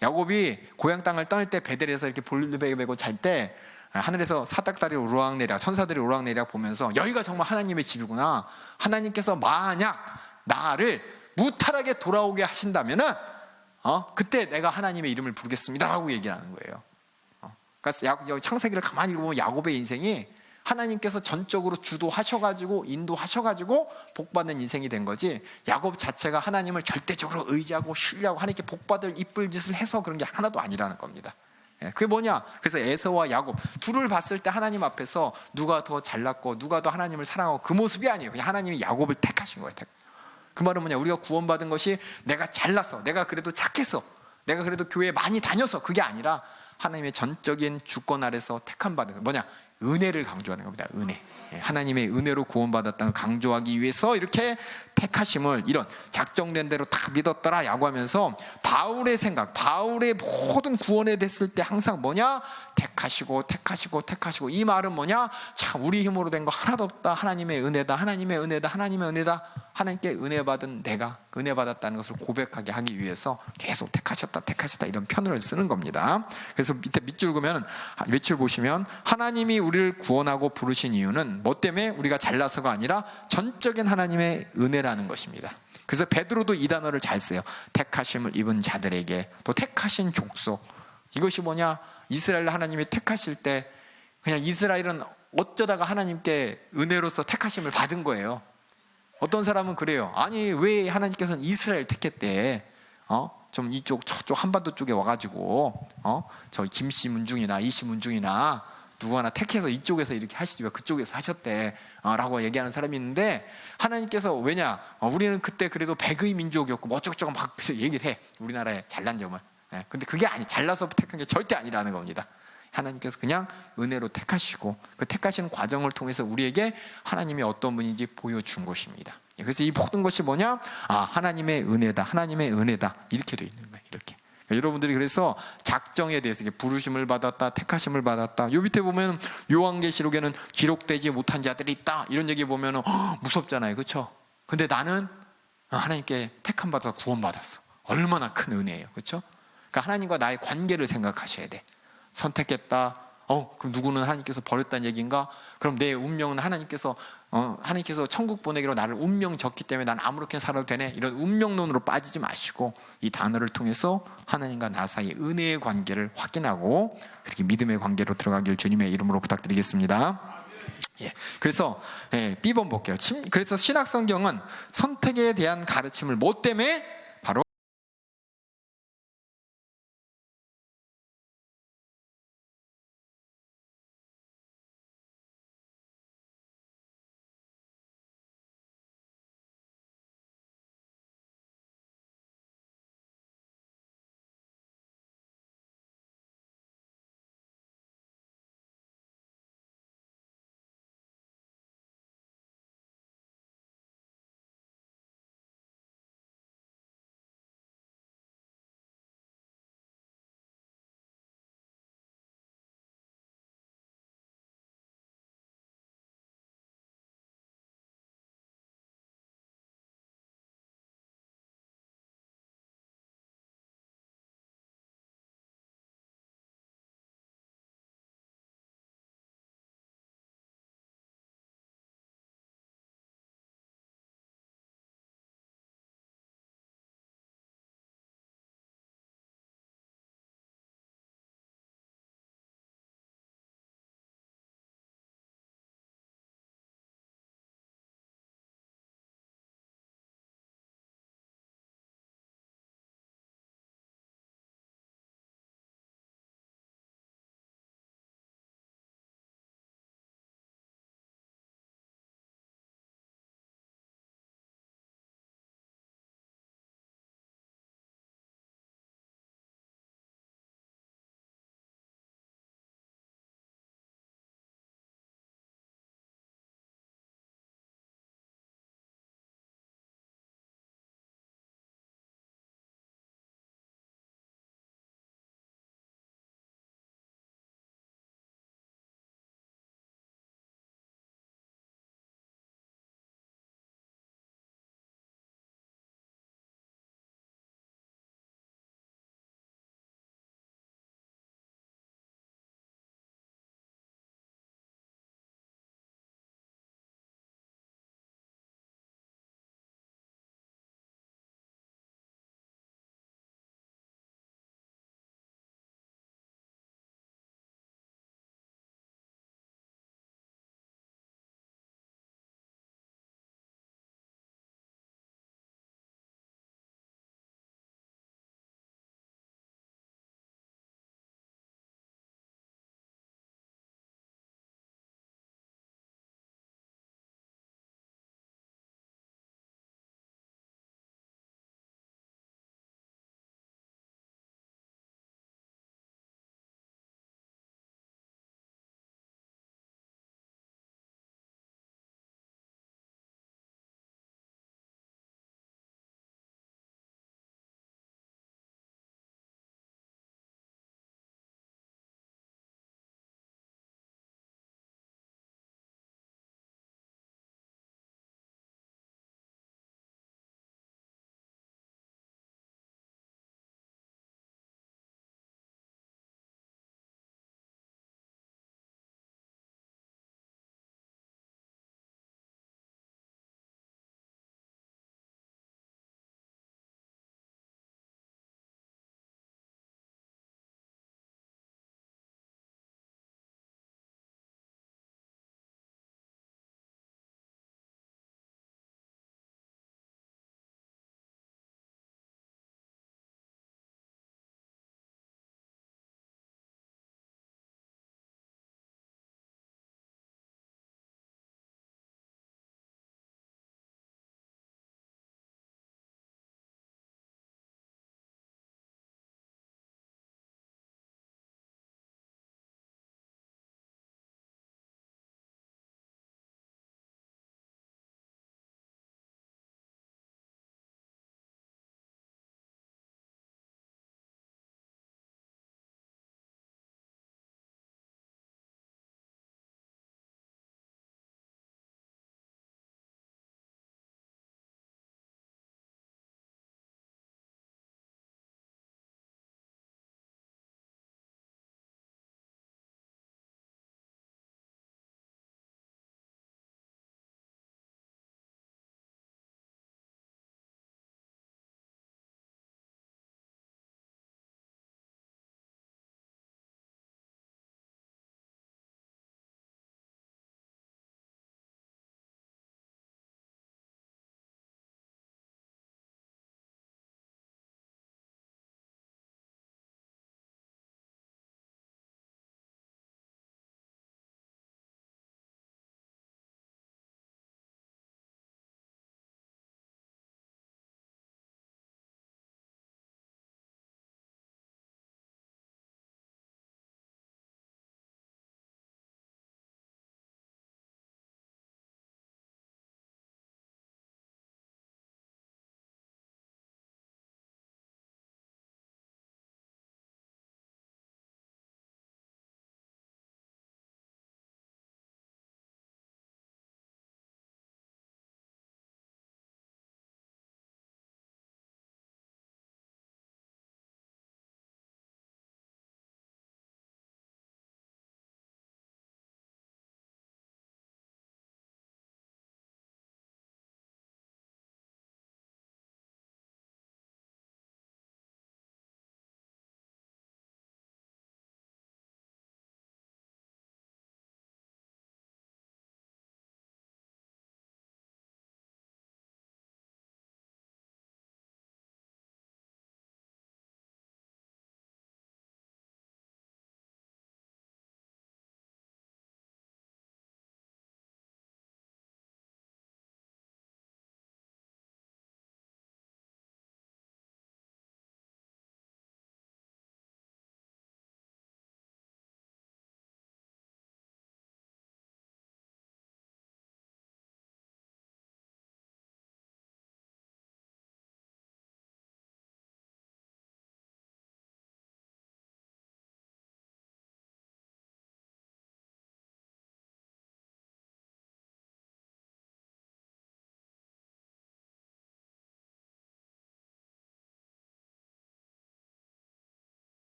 야곱이 고향 땅을 떠날 때 베델에서 이렇게 볼베 베고 잘 때 하늘에서 사닥다리 오르락내리락, 천사들이 오르락내리락 보면서 여기가 정말 하나님의 집이구나, 하나님께서 만약 나를 무탈하게 돌아오게 하신다면은 그때 내가 하나님의 이름을 부르겠습니다라고 얘기를 하는 거예요. 그러니까 창세기를 가만히 읽어보면 야곱의 인생이 하나님께서 전적으로 주도하셔가지고 인도하셔가지고 복받는 인생이 된 거지, 야곱 자체가 하나님을 절대적으로 의지하고 신뢰하고 하나님께 복받을 이쁠 짓을 해서 그런 게 하나도 아니라는 겁니다. 그게 뭐냐? 그래서 에서와 야곱 둘을 봤을 때 하나님 앞에서 누가 더 잘났고 누가 더 하나님을 사랑하고 그 모습이 아니에요. 그냥 하나님이 야곱을 택하신 거예요. 그 말은 뭐냐? 우리가 구원받은 것이 내가 잘나서, 내가 그래도 착해서, 내가 그래도 교회에 많이 다녀서, 그게 아니라 하나님의 전적인 주권 아래서 택함 받은 거예요. 뭐냐? 은혜를 강조하는 겁니다. 은혜. 하나님의 은혜로 구원받았다는 걸 강조하기 위해서 이렇게 택하심을 이런 작정된 대로 다 믿었더라 라고 하면서 바울의 생각, 바울의 모든 구원에 됐을 때 항상 뭐냐? 택하시고 택하시고 택하시고. 이 말은 뭐냐? 참 우리 힘으로 된 거 하나도 없다. 하나님의 은혜다. 하나님의 은혜다. 하나님의 은혜다. 하나님께 은혜 받은 내가 은혜 받았다는 것을 고백하게 하기 위해서 계속 택하셨다 택하셨다 이런 편을 쓰는 겁니다. 그래서 밑에 밑줄 보면 밑줄 보시면 하나님이 우리를 구원하고 부르신 이유는 뭐 때문에? 우리가 잘나서가 아니라 전적인 하나님의 은혜라는 것입니다. 그래서 베드로도 이 단어를 잘 써요. 택하심을 입은 자들에게, 또 택하신 족속. 이것이 뭐냐? 이스라엘 하나님이 택하실 때 그냥 이스라엘은 어쩌다가 하나님께 은혜로서 택하심을 받은 거예요. 어떤 사람은 그래요. 아니 왜 하나님께서는 이스라엘 택했대? 좀 이쪽 저쪽 한반도 쪽에 와가지고 저 김씨 문중이나 이씨 문중이나 누구 하나 택해서 이쪽에서 이렇게 하시지 왜 그쪽에서 하셨대? 라고 얘기하는 사람이 있는데, 하나님께서 왜냐? 우리는 그때 그래도 백의 민족이었고 뭐 어쩌고저쩌고 막 얘기를 해. 우리나라의 잘난 점을. 근데 그게 잘나서 택한 게 절대 아니라는 겁니다. 하나님께서 그냥 은혜로 택하시고 그 택하시는 과정을 통해서 우리에게 하나님이 어떤 분인지 보여준 것입니다. 그래서 이 모든 것이 뭐냐? 하나님의 은혜다. 하나님의 은혜다. 이렇게 돼 있는 거예요. 이렇게. 여러분들이 그래서 작정에 대해서 부르심을 받았다, 택하심을 받았다. 요 밑에 보면 요한계시록에는 기록되지 못한 자들이 있다. 이런 얘기 보면 무섭잖아요. 그렇죠? 근데 나는 하나님께 택함 받아서 구원받았어. 얼마나 큰 은혜예요. 그렇죠? 그러니까 하나님과 나의 관계를 생각하셔야 돼. 선택했다. 그럼 누구는 하나님께서 버렸다는 얘기인가? 그럼 내 운명은 하나님께서 천국 보내기로 나를 운명 졌기 때문에 난 아무렇게나 살아도 되네. 이런 운명론으로 빠지지 마시고 이 단어를 통해서 하나님과 나 사이의 은혜의 관계를 확인하고 그렇게 믿음의 관계로 들어가길 주님의 이름으로 부탁드리겠습니다. 그래서 B번 볼게요. 그래서 신약성경은 선택에 대한 가르침을 뭐 때문에?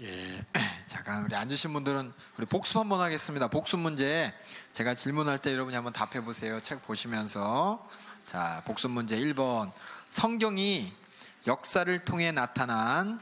예, 잠깐 우리 앉으신 분들은 우리 복습 한번 하겠습니다. 복습 문제 제가 질문할 때 여러분이 한번 답해 보세요. 책 보시면서. 자, 복습 문제 1번. 성경이 역사를 통해 나타난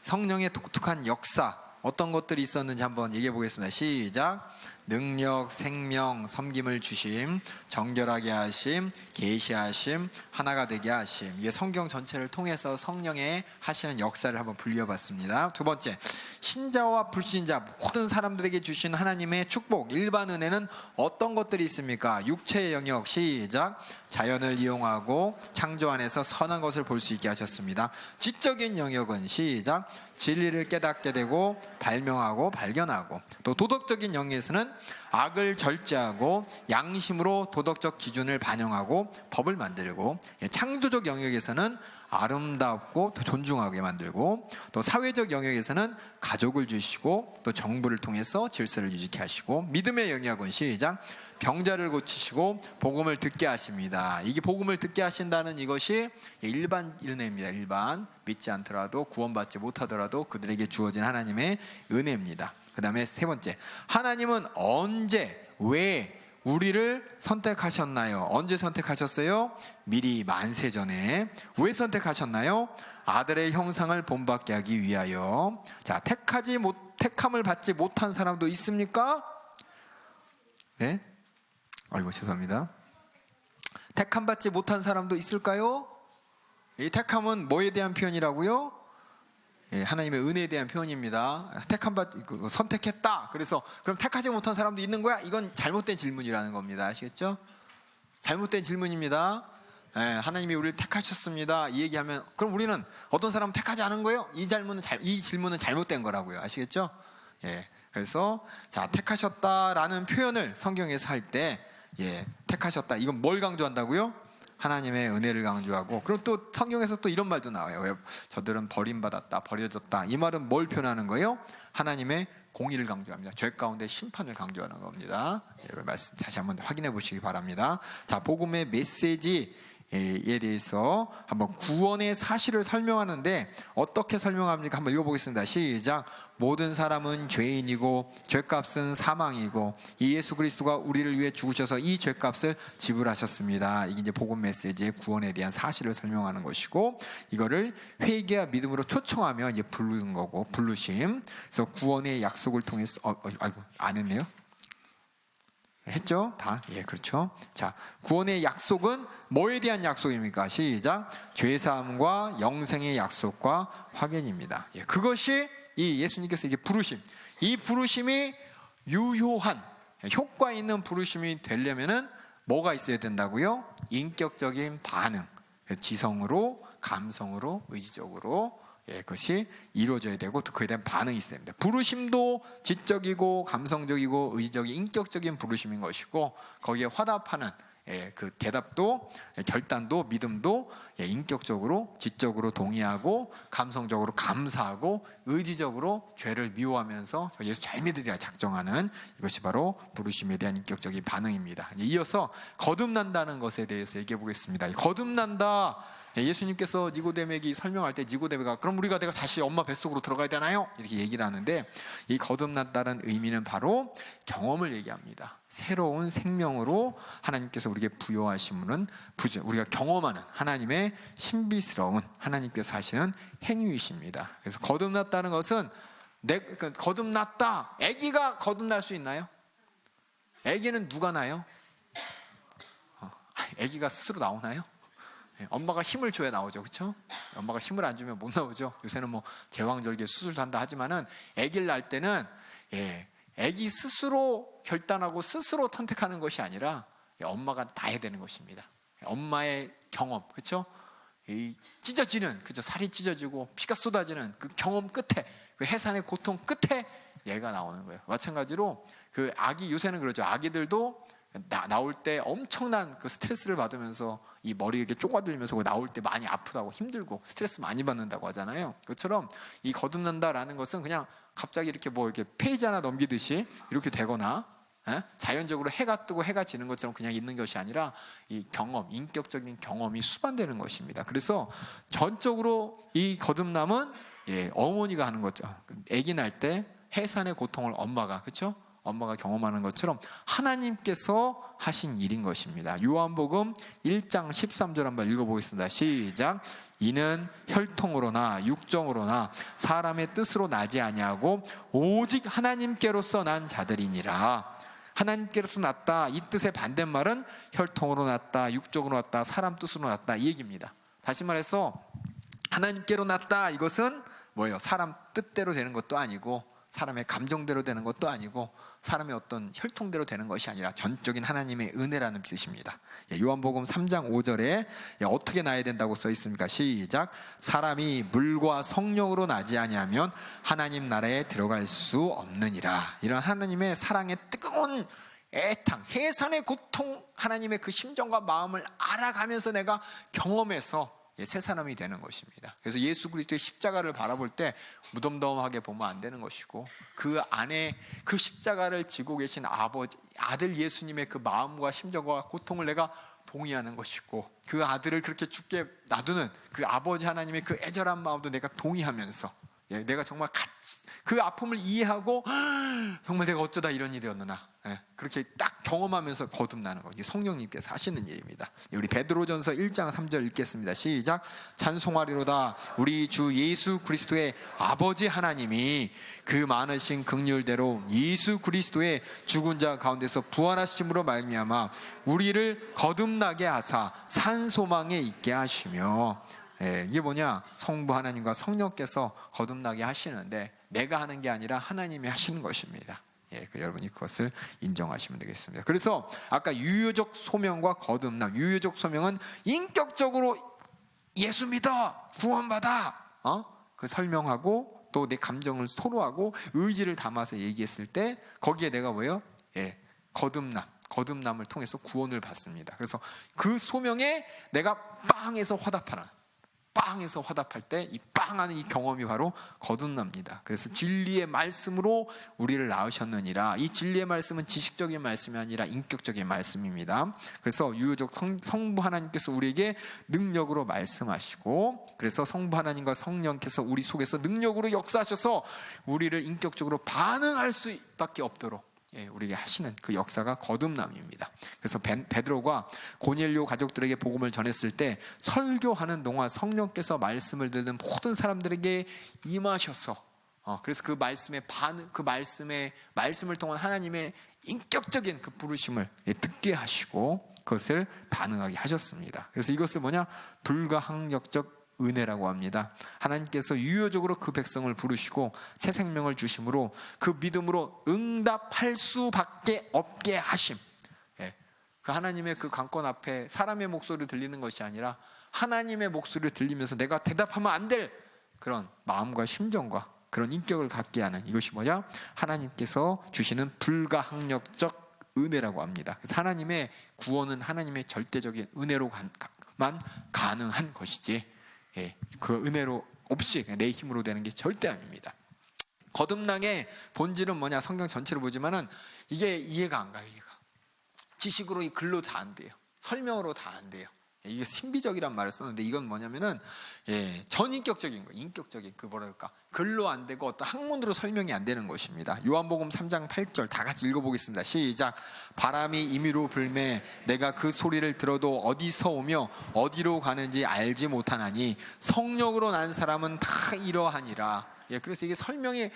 성령의 독특한 역사 어떤 것들이 있었는지 한번 얘기해 보겠습니다. 시작. 능력, 생명, 섬김을 주심, 정결하게 하심, 계시하심, 하나가 되게 하심. 이게 성경 전체를 통해서 성령의 하시는 역사를 한번 분류해봤습니다. 두 번째, 신자와 불신자 모든 사람들에게 주신 하나님의 축복 일반 은혜는 어떤 것들이 있습니까? 육체의 영역. 시작. 자연을 이용하고 창조 안에서 선한 것을 볼 수 있게 하셨습니다. 지적인 영역은 시작. 진리를 깨닫게 되고 발명하고 발견하고, 또 도덕적인 영역에서는 악을 절제하고 양심으로 도덕적 기준을 반영하고 법을 만들고, 창조적 영역에서는 아름답고 또 존중하게 만들고, 또 사회적 영역에서는 가족을 주시고 또 정부를 통해서 질서를 유지케 하시고, 믿음의 영역은 시작. 병자를 고치시고 복음을 듣게 하십니다. 이게 복음을 듣게 하신다는 이것이 일반 은혜입니다. 일반 믿지 않더라도 구원받지 못하더라도 그들에게 주어진 하나님의 은혜입니다. 그 다음에 세 번째, 하나님은 언제 왜 우리를 선택하셨나요? 언제 선택하셨어요? 미리 만세 전에. 왜 선택하셨나요? 아들의 형상을 본받게 하기 위하여. 자, 택함을 받지 못한 사람도 있습니까? 네? 아이고 죄송합니다. 택함 받지 못한 사람도 있을까요? 이 택함은 뭐에 대한 표현이라고요? 예, 하나님의 은혜에 대한 표현입니다. 선택했다. 그래서 그럼 택하지 못한 사람도 있는 거야? 이건 잘못된 질문이라는 겁니다. 아시겠죠? 잘못된 질문입니다. 예, 하나님이 우리를 택하셨습니다. 이 얘기하면 그럼 우리는 어떤 사람은 택하지 않은 거예요? 이 질문은 잘못된 거라고요. 아시겠죠? 예, 그래서 자, 택하셨다라는 표현을 성경에서 할 때, 예, 택하셨다. 이건 뭘 강조한다고요? 하나님의 은혜를 강조하고, 그럼 또 성경에서 또 이런 말도 나와요. 왜 저들은 버림받았다, 버려졌다. 이 말은 뭘 표현하는 거예요? 하나님의 공의를 강조합니다. 죄 가운데 심판을 강조하는 겁니다. 여러분 말씀 다시 한번 확인해 보시기 바랍니다. 자, 복음의 메시지에 대해서 한번 구원의 사실을 설명하는데 어떻게 설명합니까? 한번 읽어보겠습니다. 시작. 모든 사람은 죄인이고 죄값은 사망이고 이 예수 그리스도가 우리를 위해 죽으셔서 이 죄값을 지불하셨습니다. 이게 이제 복음 메시지의 구원에 대한 사실을 설명하는 것이고, 이거를 회개와 믿음으로 초청하며 이제 부르는 거고, 부르심. 그래서 구원의 약속을 통해서 아이고 안 했네요. 했죠? 다? 예, 그렇죠. 자, 구원의 약속은 뭐에 대한 약속입니까? 시작. 죄사함과 영생의 약속과 확인입니다. 예, 그것이 이 예수님께서 이게 부르심, 이 부르심이 유효한 효과 있는 부르심이 되려면은 뭐가 있어야 된다고요? 인격적인 반응, 지성으로, 감성으로, 의지적으로, 예, 그것이 이루어져야 되고 또 그에 대한 반응이 있어야 됩니다. 부르심도 지적이고 감성적이고 의지적인 인격적인 부르심인 것이고, 거기에 화답하는 그 대답도, 결단도, 믿음도 인격적으로 지적으로 동의하고 감성적으로 감사하고 의지적으로 죄를 미워하면서 예수 잘 믿으리라 작정하는, 이것이 바로 부르심에 대한 인격적인 반응입니다. 이어서 거듭난다는 것에 대해서 얘기해 보겠습니다. 거듭난다, 예수님께서 니고데메에게 설명할 때 니고데메가 그럼 우리가 내가 다시 엄마 뱃속으로 들어가야 되나요? 이렇게 얘기를 하는데, 이 거듭났다는 의미는 바로 경험을 얘기합니다. 새로운 생명으로 하나님께서 우리에게 부여하심은 우리가 경험하는 하나님의 신비스러운 하나님께서 하시는 행위이십니다. 그래서 거듭났다는 것은 거듭났다. 아기가 거듭날 수 있나요? 아기는 누가 나요? 아기가 스스로 나오나요? 엄마가 힘을 줘야 나오죠, 그렇죠? 엄마가 힘을 안 주면 못 나오죠. 요새는 뭐 제왕절개 수술도 한다 하지만은 아기를 낳을 때는 아기 스스로 결단하고 스스로 선택하는 것이 아니라 엄마가 낳아야 되는 것입니다. 엄마의 경험, 그렇죠? 찢어지는, 그죠? 살이 찢어지고 피가 쏟아지는 그 경험 끝에, 그 해산의 고통 끝에 얘가 나오는 거예요. 마찬가지로 그 아기, 요새는 그러죠. 아기들도 나올 때 엄청난 그 스트레스를 받으면서 이 머리 이렇게 쪼가들면서 나올 때 많이 아프다고 힘들고 스트레스 많이 받는다고 하잖아요. 그것처럼 이 거듭난다라는 것은 그냥 갑자기 이렇게 뭐 이렇게 페이지 하나 넘기듯이 이렇게 되거나 자연적으로 해가 뜨고 해가 지는 것처럼 그냥 있는 것이 아니라 이 경험, 인격적인 경험이 수반되는 것입니다. 그래서 전적으로 이 거듭남은 어머니가 하는 거죠. 아기 낳을 때 해산의 고통을 엄마가, 그렇죠? 엄마가 경험하는 것처럼 하나님께서 하신 일인 것입니다. 요한복음 1장 13절 한번 읽어보겠습니다. 시작. 이는 혈통으로나 육정으로나 사람의 뜻으로 나지 아니하고 오직 하나님께로서 난 자들이니라. 하나님께로서 났다, 이 뜻의 반대말은 혈통으로 났다, 육적으로 났다, 사람 뜻으로 났다, 이 얘기입니다. 다시 말해서 하나님께로 났다, 이것은 뭐예요? 사람 뜻대로 되는 것도 아니고 사람의 감정대로 되는 것도 아니고 사람의 어떤 혈통대로 되는 것이 아니라 전적인 하나님의 은혜라는 뜻입니다. 요한복음 3장 5절에 어떻게 나야 된다고 써 있습니까? 시작. 사람이 물과 성령으로 나지 아니하면 하나님 나라에 들어갈 수 없느니라. 이런 하나님의 사랑의 뜨거운 애탕, 해산의 고통, 하나님의 그 심정과 마음을 알아가면서 내가 경험해서 새 사람이 되는 것입니다. 그래서 예수 그리스도의 십자가를 바라볼 때 무덤덤하게 보면 안 되는 것이고, 그 안에 그 십자가를 지고 계신 아들 예수님의 그 마음과 심정과 고통을 내가 동의하는 것이고, 그 아들을 그렇게 죽게 놔두는 그 아버지 하나님의 그 애절한 마음도 내가 동의하면서 내가 정말 같이 그 아픔을 이해하고 정말 내가 어쩌다 이런 일이었느냐, 그렇게 딱 경험하면서 거듭나는 거, 이게 성령님께서 하시는 일입니다. 우리 베드로전서 1장 3절 읽겠습니다. 시작. 찬송하리로다 우리 주 예수 그리스도의 아버지 하나님이 그 많으신 긍휼대로 예수 그리스도의 죽은 자 가운데서 부활하심으로 말미암아 우리를 거듭나게 하사 산 소망에 있게 하시며, 이게 뭐냐? 성부 하나님과 성령께서 거듭나게 하시는데 내가 하는 게 아니라 하나님이 하시는 것입니다. 여러분이 그것을 인정하시면 되겠습니다. 그래서 아까 유효적 소명과 거듭남, 유효적 소명은 인격적으로 예수 믿어, 구원받아, 그 설명하고 또 내 감정을 토로하고 의지를 담아서 얘기했을 때 거기에 내가 뭐예요? 거듭남을 통해서 구원을 받습니다. 그래서 그 소명에 내가 빵에서 화답할 때 이 빵하는 이 경험이 바로 거듭납니다. 그래서 진리의 말씀으로 우리를 낳으셨느니라. 이 진리의 말씀은 지식적인 말씀이 아니라 인격적인 말씀입니다. 그래서 유효적 성부 하나님께서 우리에게 능력으로 말씀하시고, 그래서 성부 하나님과 성령께서 우리 속에서 능력으로 역사하셔서 우리를 인격적으로 반응할 수밖에 없도록 우리에게 하시는 그 역사가 거듭남입니다. 그래서 베드로가 고넬료 가족들에게 복음을 전했을 때 설교하는 동안 성령께서 말씀을 듣는 모든 사람들에게 임하셔서, 그래서 그 말씀의 말씀을 통한 하나님의 인격적인 그 부르심을 듣게 하시고 그것을 반응하게 하셨습니다. 그래서 이것을 뭐냐? 불가항력적 은혜라고 합니다. 하나님께서 유효적으로 그 백성을 부르시고 새 생명을 주심으로 그 믿음으로 응답할 수밖에 없게 하심. 그 하나님의 그 관건 앞에 사람의 목소리를 들리는 것이 아니라 하나님의 목소리를 들리면서 내가 대답하면 안 될 그런 마음과 심정과 그런 인격을 갖게 하는, 이것이 뭐냐? 하나님께서 주시는 불가항력적 은혜라고 합니다. 그래서 하나님의 구원은 하나님의 절대적인 은혜로만 가능한 것이지, 그 은혜로 없이 내 힘으로 되는 게 절대 아닙니다. 거듭남의 본질은 뭐냐? 성경 전체를 보지만은 이게 이해가 안 가요. 지식으로 이 글로 다 안 돼요. 설명으로 다 안 돼요. 이게 신비적이란 말을 썼는데 이건 뭐냐면은 전인격적인 거, 인격적인 그 뭐랄까, 글로 안 되고 어떤 학문으로 설명이 안 되는 것입니다. 요한복음 3장 8절 다 같이 읽어보겠습니다. 시작. 바람이 임의로 불매 내가 그 소리를 들어도 어디서 오며 어디로 가는지 알지 못하나니 성령으로 난 사람은 다 이러하니라. 그래서 이게 설명을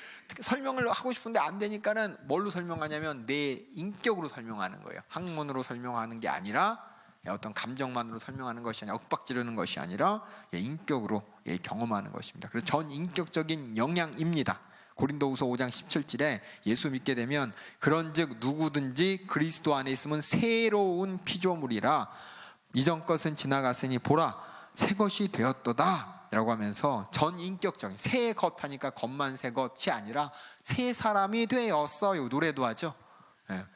하고 싶은데 안 되니까는 뭘로 설명하냐면 내 인격으로 설명하는 거예요. 학문으로 설명하는 게 아니라, 어떤 감정만으로 설명하는 것이 아니라, 윽박 지르는 것이 아니라 인격으로 경험하는 것입니다. 그래서 전인격적인 영향입니다. 고린도후서 5장 17절에 예수 믿게 되면 그런즉 누구든지 그리스도 안에 있으면 새로운 피조물이라 이전 것은 지나갔으니 보라 새 것이 되었도다 라고 하면서 전인격적인, 새 것 하니까 겉만 새 것이 아니라 새 사람이 되었어요. 노래도 하죠.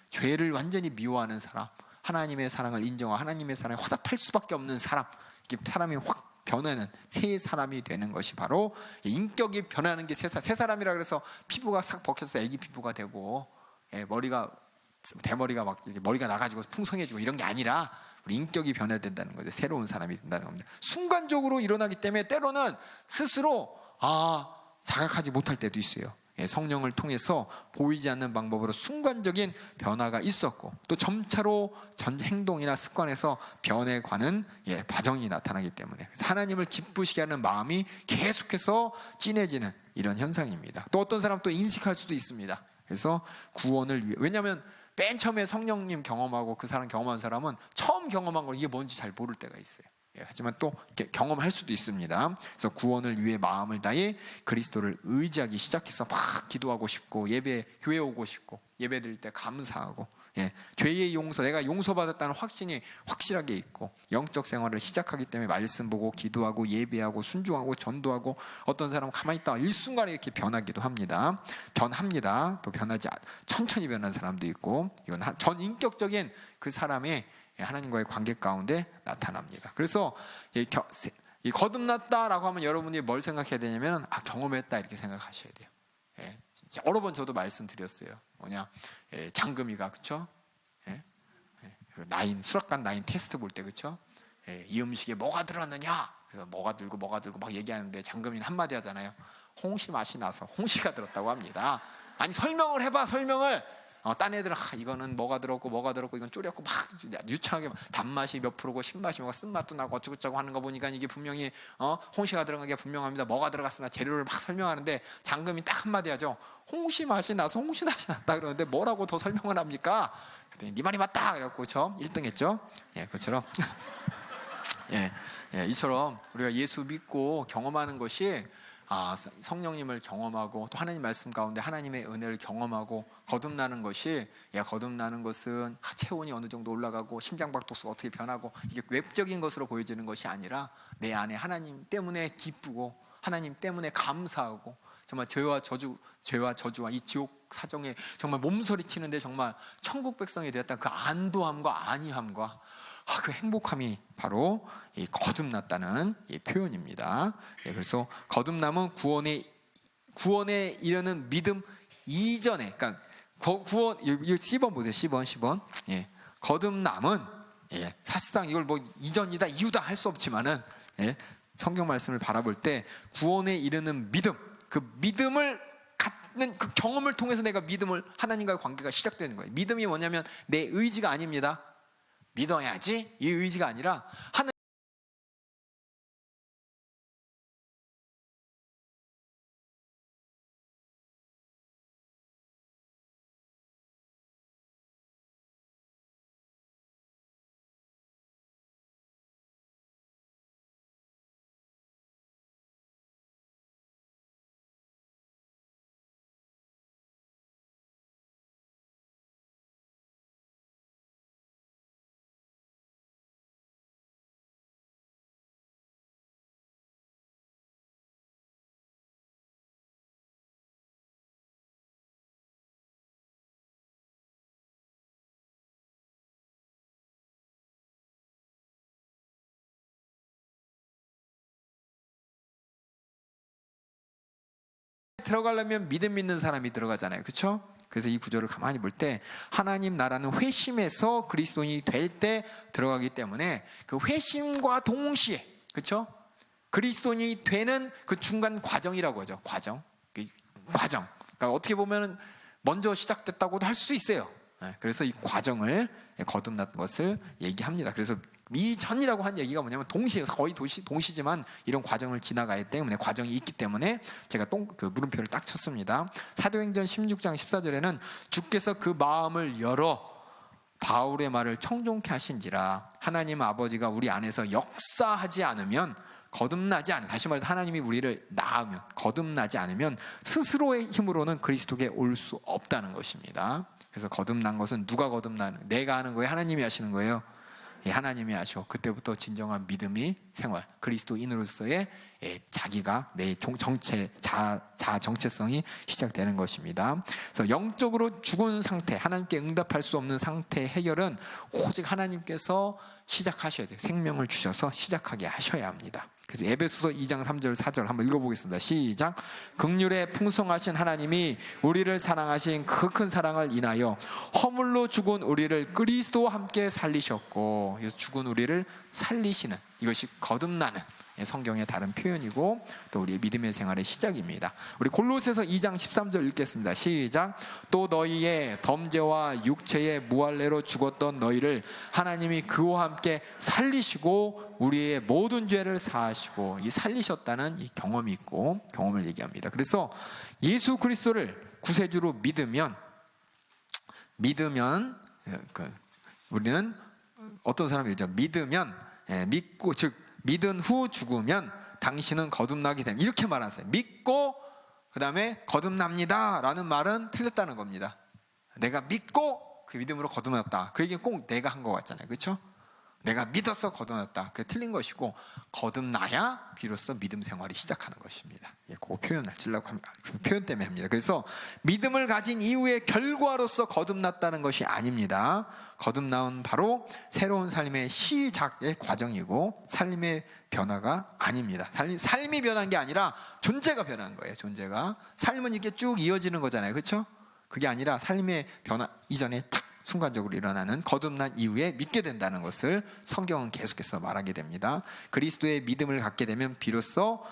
죄를 완전히 미워하는 사람, 하나님의 사랑을 인정하고 하나님의 사랑에 화답할 수밖에 없는 사람, 이렇게 사람이 확 변하는 새 사람이 되는 것이 바로 인격이 변하는 게 새 사람이라 그래서 피부가 싹 벗겨서 애기 피부가 되고 대머리가 막 머리가 나가지고 풍성해지고 이런 게 아니라 우리 인격이 변화된다는 거죠. 새로운 사람이 된다는 겁니다. 순간적으로 일어나기 때문에 때로는 스스로 자각하지 못할 때도 있어요. 성령을 통해서 보이지 않는 방법으로 순간적인 변화가 있었고, 또 점차로 전 행동이나 습관에서 변해가는 과정이 나타나기 때문에 하나님을 기쁘시게 하는 마음이 계속해서 진해지는 이런 현상입니다. 또 어떤 사람 또 인식할 수도 있습니다. 그래서 구원을 위해, 왜냐하면 맨 처음에 성령님 경험하고 그 사람 경험한 사람은 처음 경험한 걸 이게 뭔지 잘 모를 때가 있어요. 하지만 또 경험할 수도 있습니다. 그래서 구원을 위해 마음을 다해 그리스도를 의지하기 시작해서 막 기도하고 싶고, 교회 오고 싶고, 예배 드릴 때 감사하고, 죄의 용서, 내가 용서받았다는 확신이 확실하게 있고, 영적 생활을 시작하기 때문에 말씀 보고 기도하고 예배하고 순종하고 전도하고, 어떤 사람은 가만히 있다가 일순간에 이렇게 변하기도 합니다. 또 변하지, 천천히 변하는 사람도 있고, 이건 전인격적인 그 사람의 하나님과의 관계 가운데 나타납니다. 그래서 이 거듭났다라고 하면 여러분이 뭘 생각해야 되냐면, 경험했다 이렇게 생각하셔야 돼요. 여러 번 저도 말씀드렸어요. 장금이가, 그쵸? 수락관 나인 테스트 볼 때, 그쵸? 이 음식에 뭐가 들었느냐? 그래서 뭐가 들고 막 얘기하는데 장금이는 한마디 하잖아요. 홍시 맛이 나서 홍시가 들었다고 합니다. 아니, 설명을 해봐, 설명을. 딴 애들은 이거는 뭐가 들었고 이건 졸였고 막 유창하게 단맛이 몇 프로고 신맛이 뭐가 쓴맛도 나고 어쩌고저쩌고 하는 거 보니까 이게 분명히 홍시가 들어간 게 분명합니다. 뭐가 들어갔으나 재료를 막 설명하는데 장금이 딱 한마디 하죠. 홍시 맛이 나서 홍시 맛이 났다 그러는데 뭐라고 더 설명을 합니까? 그랬더니 네 말이 맞다 그래갖고 저 1등 했죠. 그것처럼 이처럼 우리가 예수 믿고 경험하는 것이, 성령님을 경험하고 또 하나님 말씀 가운데 하나님의 은혜를 경험하고 거듭나는 것은 체온이 어느 정도 올라가고 심장박동수가 어떻게 변하고, 이게 외적인 것으로 보여지는 것이 아니라 내 안에 하나님 때문에 기쁘고 하나님 때문에 감사하고, 정말 죄와 저주와 이 지옥 사정에 정말 몸서리치는데 정말 천국 백성이 되었다, 그 안도함과 안위함과 그 행복함이 바로 이 거듭났다는 이 표현입니다. 그래서 거듭남은 구원에 이르는 믿음 이전에, 그러니까 구원, 10번 보세요. 10번. 거듭남은 사실상 이걸 뭐 이전이다 이유다 할 수 없지만은, 성경 말씀을 바라볼 때 구원에 이르는 믿음, 그 믿음을 갖는 그 경험을 통해서 내가 하나님과의 관계가 시작되는 거예요. 믿음이 뭐냐면 내 의지가 아닙니다. 믿어야지 이 의지가 아니라 하나님 들어가려면 믿음 있는 사람이 들어가잖아요. 그렇죠? 그래서 이 구절을 가만히 볼 때 하나님 나라는 회심에서 그리스도인이 될 때 들어가기 때문에 그 회심과 동시에, 그렇죠? 그리스도인이 되는 그 중간 과정이라고 하죠. 과정. 그러니까 어떻게 보면 먼저 시작됐다고도 할 수 있어요. 그래서 이 과정을 거듭난 것을 얘기합니다. 그래서 이전이라고 한 얘기가 뭐냐면 거의 동시지만 이런 과정을 지나가야 때문에, 과정이 있기 때문에 제가 그 물음표를 딱 쳤습니다. 사도행전 16장 14절에는 주께서 그 마음을 열어 바울의 말을 청종케 하신지라. 하나님 아버지가 우리 안에서 역사하지 않으면 다시 말해서 하나님이 우리를 낳으면, 거듭나지 않으면 스스로의 힘으로는 그리스도께 올 수 없다는 것입니다. 그래서 거듭난 것은 누가 거듭나는, 내가 하는 거예요? 하나님이 하시는 거예요? 하나님이 하시고, 그때부터 진정한 믿음이 생활, 그리스도인으로서의 자기가 내 자아 정체성이 시작되는 것입니다. 그래서 영적으로 죽은 상태, 하나님께 응답할 수 없는 상태의 해결은 오직 하나님께서 시작하셔야 돼요. 생명을 주셔서 시작하게 하셔야 합니다. 그래서 에베소서 2장 3절 4절 한번 읽어보겠습니다. 시작. 긍휼에 풍성하신 하나님이 우리를 사랑하신 그 큰 사랑을 인하여 허물로 죽은 우리를 그리스도와 함께 살리셨고, 그래서 죽은 우리를 살리시는, 이것이 거듭나는 성경의 다른 표현이고 또 우리의 믿음의 생활의 시작입니다. 우리 골로새서 2장 13절 읽겠습니다. 시작. 또 너희의 범죄와 육체의 무할례로 죽었던 너희를 하나님이 그와 함께 살리시고 우리의 모든 죄를 사하시고, 이 살리셨다는 이 경험이 있고 경험을 얘기합니다. 그래서 예수 그리스도를 구세주로 믿으면 우리는 어떤 사람이죠? 믿고, 즉 믿은 후 죽으면 당신은 거듭나게 됩니다. 이렇게 말하세요. 믿고 그 다음에 거듭납니다 라는 말은 틀렸다는 겁니다. 내가 믿고 그 믿음으로 거듭났다, 그 얘기는 꼭 내가 한 것 같잖아요. 그렇죠? 내가 믿어서 거듭났다, 그게 틀린 것이고, 거듭나야 비로소 믿음 생활이 시작하는 것입니다. 그 표현을 쓰려고 합니다. 그 표현 때문에 합니다. 그래서 믿음을 가진 이후의 결과로서 거듭났다는 것이 아닙니다. 거듭나온 바로 새로운 삶의 시작의 과정이고 삶의 변화가 아닙니다. 삶이 변한 게 아니라 존재가 변한 거예요. 존재가. 삶은 이렇게 쭉 이어지는 거잖아요. 그렇죠? 그게 아니라 삶의 변화 이전에 탁 순간적으로 일어나는, 거듭난 이후에 믿게 된다는 것을 성경은 계속해서 말하게 됩니다. 그리스도의 믿음을 갖게 되면 비로소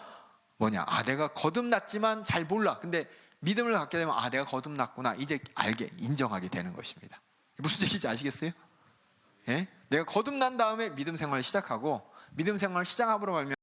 내가 거듭났지만 잘 몰라. 근데 믿음을 갖게 되면 내가 거듭났구나, 이제 인정하게 되는 것입니다. 무슨 얘기인지 아시겠어요? 예? 내가 거듭난 다음에 믿음 생활을 시작하고, 믿음 생활을 시작함으로 말미암아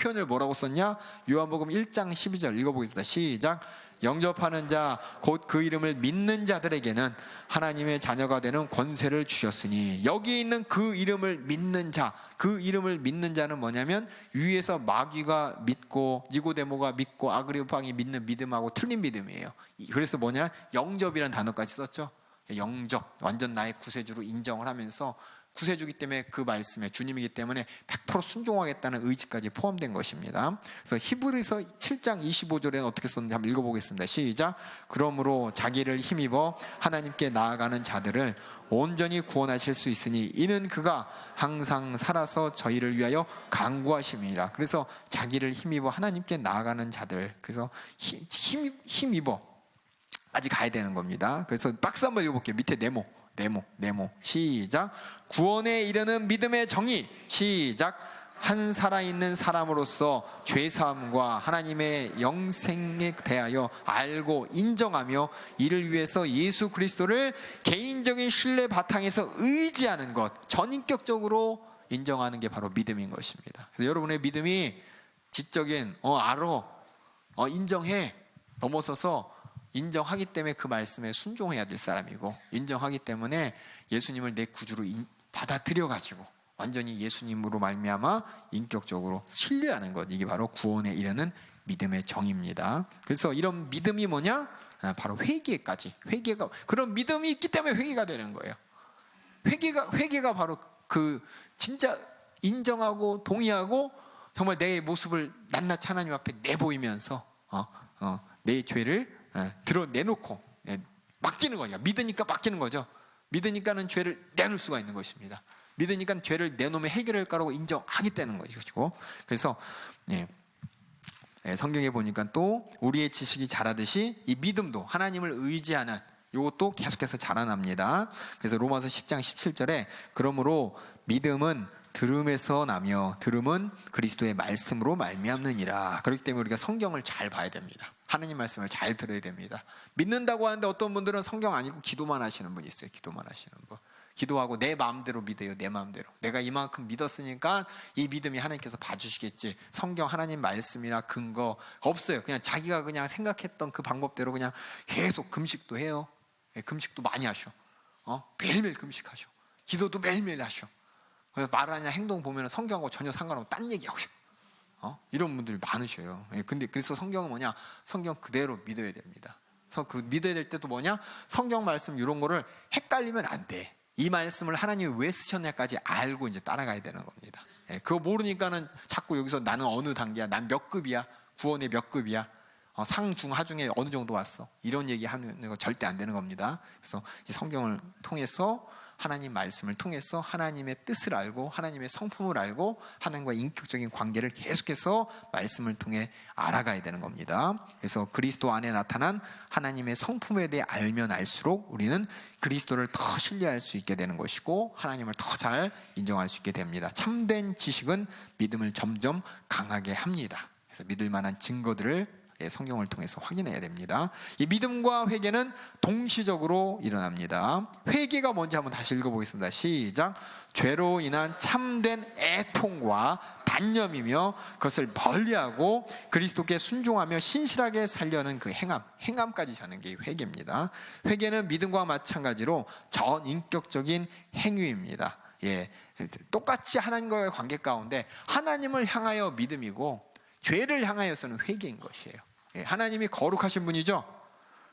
표현을 뭐라고 썼냐? 요한복음 1장 12절 읽어보겠습니다. 시작. 영접하는 자 곧 그 이름을 믿는 자들에게는 하나님의 자녀가 되는 권세를 주셨으니, 여기 있는 그 이름을 믿는 자, 그 이름을 믿는 자는 뭐냐면 위에서 마귀가 믿고 니고데모가 믿고 아그리파가 믿는 믿음하고 틀린 믿음이에요. 그래서 뭐냐? 영접이라는 단어까지 썼죠. 영접, 완전 나의 구세주로 인정을 하면서, 구세주기 때문에 그 말씀에 주님이기 때문에 100% 순종하겠다는 의지까지 포함된 것입니다. 그래서 히브리서 7장 25절에는 어떻게 썼는지 한번 읽어보겠습니다. 시작. 그러므로 자기를 힘입어 하나님께 나아가는 자들을 온전히 구원하실 수 있으니 이는 그가 항상 살아서 저희를 위하여 간구하심이라. 그래서 자기를 힘입어 하나님께 나아가는 자들, 그래서 힘입어 까지 가야 되는 겁니다. 그래서 박스 한번 읽어볼게요. 밑에 네모 시작. 구원에 이르는 믿음의 정의. 시작. 한 살아있는 사람으로서 죄사함과 하나님의 영생에 대하여 알고 인정하며 이를 위해서 예수 그리스도를 개인적인 신뢰 바탕에서 의지하는 것, 전인격적으로 인정하는 게 바로 믿음인 것입니다. 그래서 여러분의 믿음이 지적인 알아, 인정해, 넘어서서 인정하기 때문에 그 말씀에 순종해야 될 사람이고, 인정하기 때문에 예수님을 내 구주로 받아들여가지고 완전히 예수님으로 말미암아 인격적으로 신뢰하는 것, 이게 바로 구원에 이르는 믿음의 정의입니다. 그래서 이런 믿음이 뭐냐? 바로 회개까지. 회개가, 그런 믿음이 있기 때문에 회개가 되는 거예요. 회개가 바로 그 진짜 인정하고 동의하고 정말 내 모습을 낱낱이 하나님 앞에 내보이면서 내 죄를 드러내놓고 맡기는 거냐. 믿으니까 맡기는 거죠. 믿으니까는 죄를 내놓을 수가 있는 것입니다. 믿으니까 죄를 내놓으면 해결할 거라고 인정하기 때문인 것이고, 그래서 성경에 보니까 또 우리의 지식이 자라듯이 이 믿음도 하나님을 의지하는 이것도 계속해서 자라납니다. 그래서 로마서 10장 17절에 그러므로 믿음은 들음에서 나며 들음은 그리스도의 말씀으로 말미암느니라. 그렇기 때문에 우리가 성경을 잘 봐야 됩니다. 하나님 말씀을 잘 들어야 됩니다. 믿는다고 하는데 어떤 분들은 성경 안 읽고 기도만 하시는 분이 있어요. 기도만 하시는 분. 기도하고 내 마음대로 믿어요. 내 마음대로. 내가 이만큼 믿었으니까 이 믿음이 하나님께서 봐주시겠지. 성경 하나님 말씀이나 근거 없어요. 그냥 자기가 그냥 생각했던 그 방법대로 그냥 계속 금식도 해요. 금식도 많이 하셔. 매일매일 금식하셔. 기도도 매일매일 하셔. 그래서 말하냐 행동 보면 성경하고 전혀 상관없고 딴 얘기하고 싶어. 이런 분들이 많으셔요. 근데 그래서 성경은 뭐냐? 성경 그대로 믿어야 됩니다. 그래서 그 믿어야 될 때도 뭐냐? 성경 말씀 이런 거를 헷갈리면 안 돼. 이 말씀을 하나님이 왜 쓰셨냐까지 알고 이제 따라가야 되는 겁니다. 그거 모르니까는 자꾸 여기서 나는 어느 단계야? 난 몇 급이야? 구원의 몇 급이야? 상, 중, 하 중에 어느 정도 왔어? 이런 얘기 하는 거 절대 안 되는 겁니다. 그래서 이 성경을 통해서 하나님 말씀을 통해서 하나님의 뜻을 알고 하나님의 성품을 알고 하나님과의 인격적인 관계를 계속해서 말씀을 통해 알아가야 되는 겁니다. 그래서 그리스도 안에 나타난 하나님의 성품에 대해 알면 알수록 우리는 그리스도를 더 신뢰할 수 있게 되는 것이고 하나님을 더 잘 인정할 수 있게 됩니다. 참된 지식은 믿음을 점점 강하게 합니다. 그래서 믿을 만한 증거들을 성경을 통해서 확인해야 됩니다. 이 믿음과 회개는 동시적으로 일어납니다. 회개가 뭔지 한번 다시 읽어보겠습니다. 시작. 죄로 인한 참된 애통과 단념이며 그것을 멀리하고 그리스도께 순종하며 신실하게 살려는 그 행함까지 사는 게 회개입니다. 회개는 믿음과 마찬가지로 전인격적인 행위입니다. 똑같이 하나님과의 관계 가운데 하나님을 향하여 믿음이고 죄를 향하여서는 회개인 것이에요. 하나님이 거룩하신 분이죠.